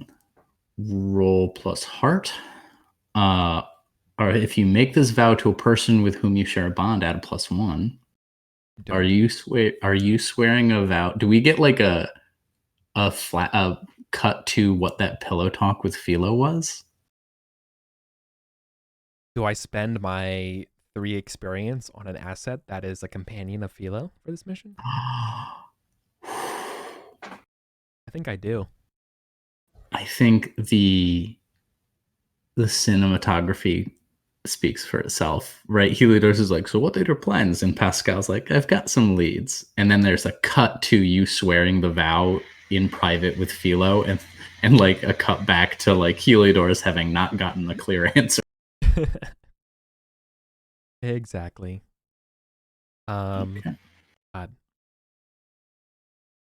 Roll plus heart. Or if you make this vow to a person with whom you share a bond, add a +1. Are you swearing a vow? Do we get like a cut to what that pillow talk with Philo was? Do I spend my 3 experience on an asset that is a companion of Philo for this mission? I think I do. I think the cinematography speaks for itself, right? Heliodorus is like, so what are your plans? And Pascal's like, I've got some leads. And then there's a cut to you swearing the vow in private with Philo, and like a cut back to like Heliodorus having not gotten a clear answer. Exactly. Okay. God,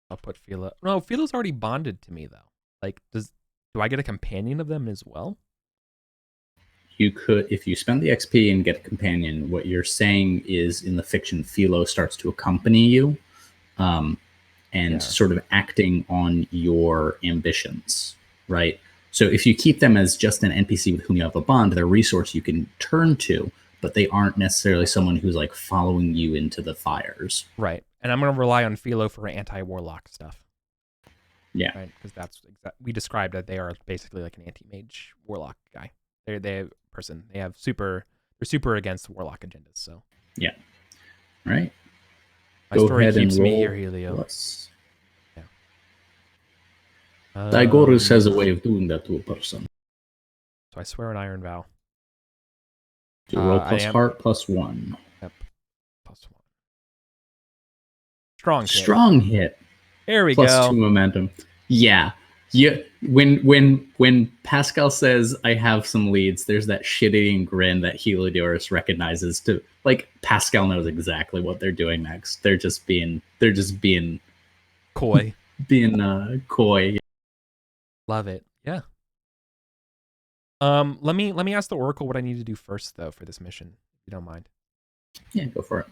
I'll put Philo. No, Philo's already bonded to me though. Like, do I get a companion of them as well? You could, if you spend the XP and get a companion, what you're saying is in the fiction, Philo starts to accompany you, um, and Yeah. sort of acting on your ambitions, right? So if you keep them as just an NPC with whom you have a bond, they're a resource you can turn to, but they aren't necessarily someone who's like following you into the fires. Right. And I'm gonna rely on Philo for anti-warlock stuff. Yeah. Right, because we described that they are basically like an anti-mage warlock guy. They person. They're super against warlock agendas. So Yeah. All right. my Go story ahead and keeps me roll here, Helio. plus. Yeah. Digorus has a way of doing that to a person. So I swear an iron vow. You roll I plus am. heart plus 1. Yep. +1. Strong hit. Strong hit. There we Plus go. 2 momentum. Yeah. Yeah. When Pascal says I have some leads, there's that shit-eating grin that Heliodorus recognizes to like Pascal knows exactly what they're doing next. They're just being Coy. coy. Love it. Yeah. Let me ask the Oracle what I need to do first though for this mission, if you don't mind. Yeah, go for it.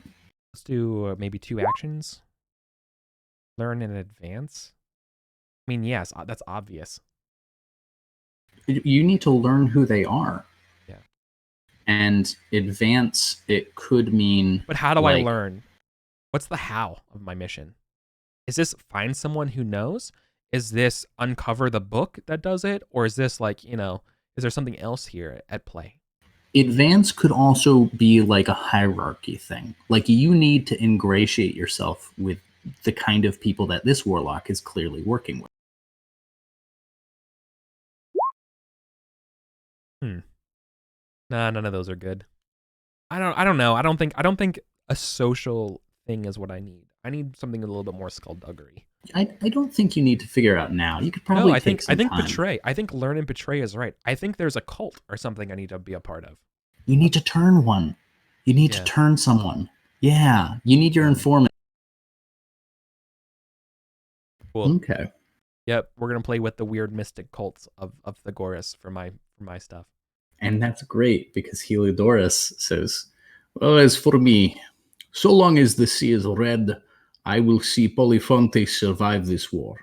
Let's do maybe 2 actions. Learn in advance. I mean, yes, that's obvious. You need to learn who they are. Yeah. And advance, it could mean. But how do I learn? What's the how of my mission? Is this find someone who knows? Is this uncover the book that does it? Or is this like, is there something else here at play? Advance could also be like a hierarchy thing. Like you need to ingratiate yourself with the kind of people that this warlock is clearly working with. Nah, none of those are good. I don't know. I don't think a social thing is what I need. I need something a little bit more skullduggery. I don't think you need to figure out now. You could probably take some time. Betray. I think learn and betray is right. I think there's a cult or something I need to be a part of. You need to turn one. You need to turn someone. Yeah, you need your informant. Cool. Okay. Yep, we're gonna play with the weird mystic cults of Thegoras for my stuff. And that's great because Heliodorus says, well, as for me, so long as the sea is red, I will see Polyphonte survive this war.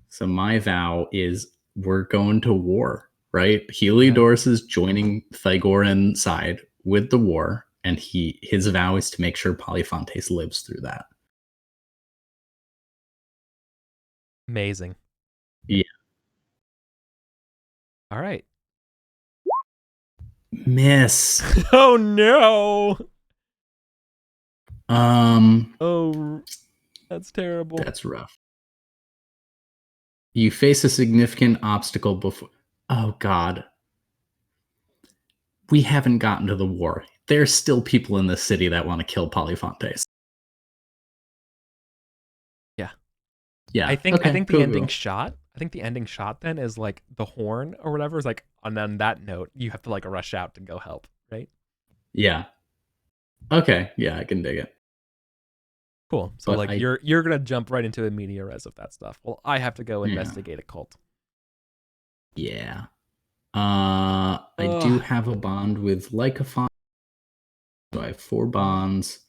So my vow is we're going to war, right? Heliodorus is joining Thygoran side with the war, and his vow is to make sure Polyphontes lives through that. Amazing. Yeah. All right. Miss. Oh no. Oh, that's terrible. That's rough. You face a significant obstacle before. Oh God. We haven't gotten to the war. There's still people in this city that want to kill Polyphontes. Yeah. Yeah. I think the ending shot. I think the ending shot then is like the horn or whatever is like, and on that note, you have to like rush out to go help, right? Yeah. Okay. Yeah, I can dig it. Cool. So but like you're gonna jump right into the media res of that stuff. Well, I have to go investigate a cult. Yeah. I do have a bond with Lycophon. So I have 4 bonds.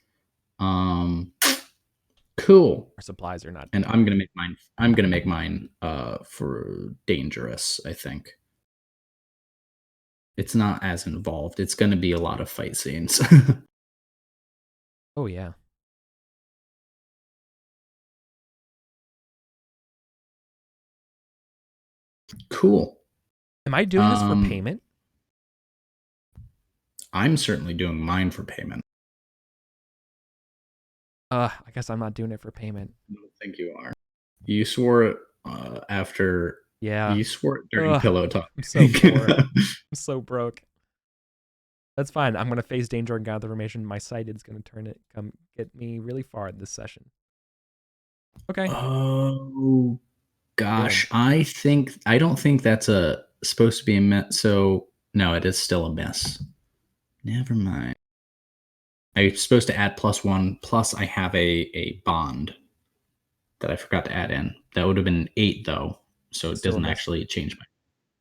Cool. Our supplies are not. And I'm gonna make mine for dangerous, I think. It's not as involved. It's gonna be a lot of fight scenes. Oh yeah. Cool. Am I doing this for payment? I'm certainly doing mine for payment. I guess I'm not doing it for payment. I don't think you are. You swore it after. Yeah. You swore it during pillow talk. I'm so poor. I'm so broke. That's fine. I'm gonna face danger and gather information. My sight is gonna come get me really far in this session. Okay. Oh Doing. gosh, I don't think that's a supposed to be a miss. So no, it is still a miss. Never mind. I'm supposed to add +1. Plus, I have a bond that I forgot to add in. That would have been an 8 though, so it Still a doesn't miss. actually change my.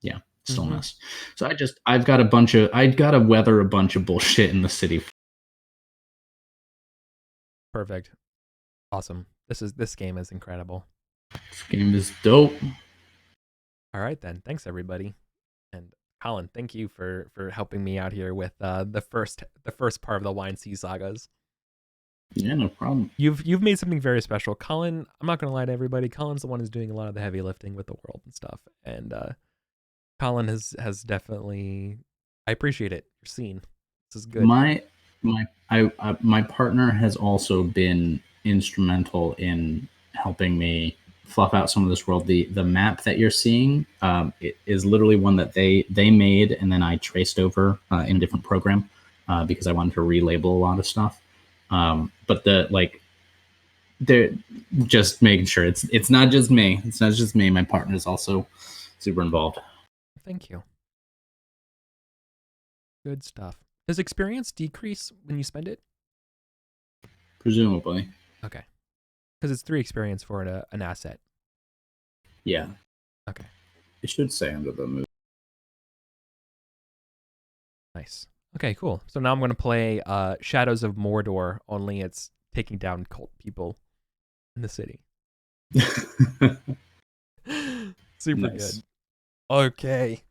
Yeah, still Mm-hmm. miss. So I've got to weather a bunch of bullshit in the city. Perfect. Awesome. This game is incredible. This game is dope. All right then. Thanks everybody. And Colin, thank you for helping me out here with the first part of the Wine Sea Sagas. Yeah, no problem. You've made something very special. Colin, I'm not gonna lie to everybody, Colin's the one who's doing a lot of the heavy lifting with the world and stuff. And Colin has definitely, I appreciate it. You're seen. This is good. My partner has also been instrumental in helping me fluff out some of this world. The map that you're seeing, it is literally one that they made, and then I traced over in a different program because I wanted to relabel a lot of stuff. But they're just making sure it's not just me. It's not just me. My partner is also super involved. Thank you. Good stuff. Does experience decrease when you spend it? Presumably, Okay. Because it's 3 experience for an asset. yeah. Okay. It should say under the move. Nice. Okay, cool. So now I'm going to play Shadows of Mordor, only it's taking down cult people in the city. Super Nice. good. Okay.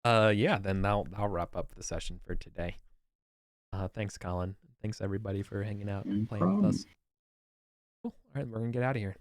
Yeah, then I'll wrap up the session for today. Thanks, Colin. Thanks everybody for hanging out No and playing with problem. us. Cool. All right, we're gonna get out of here.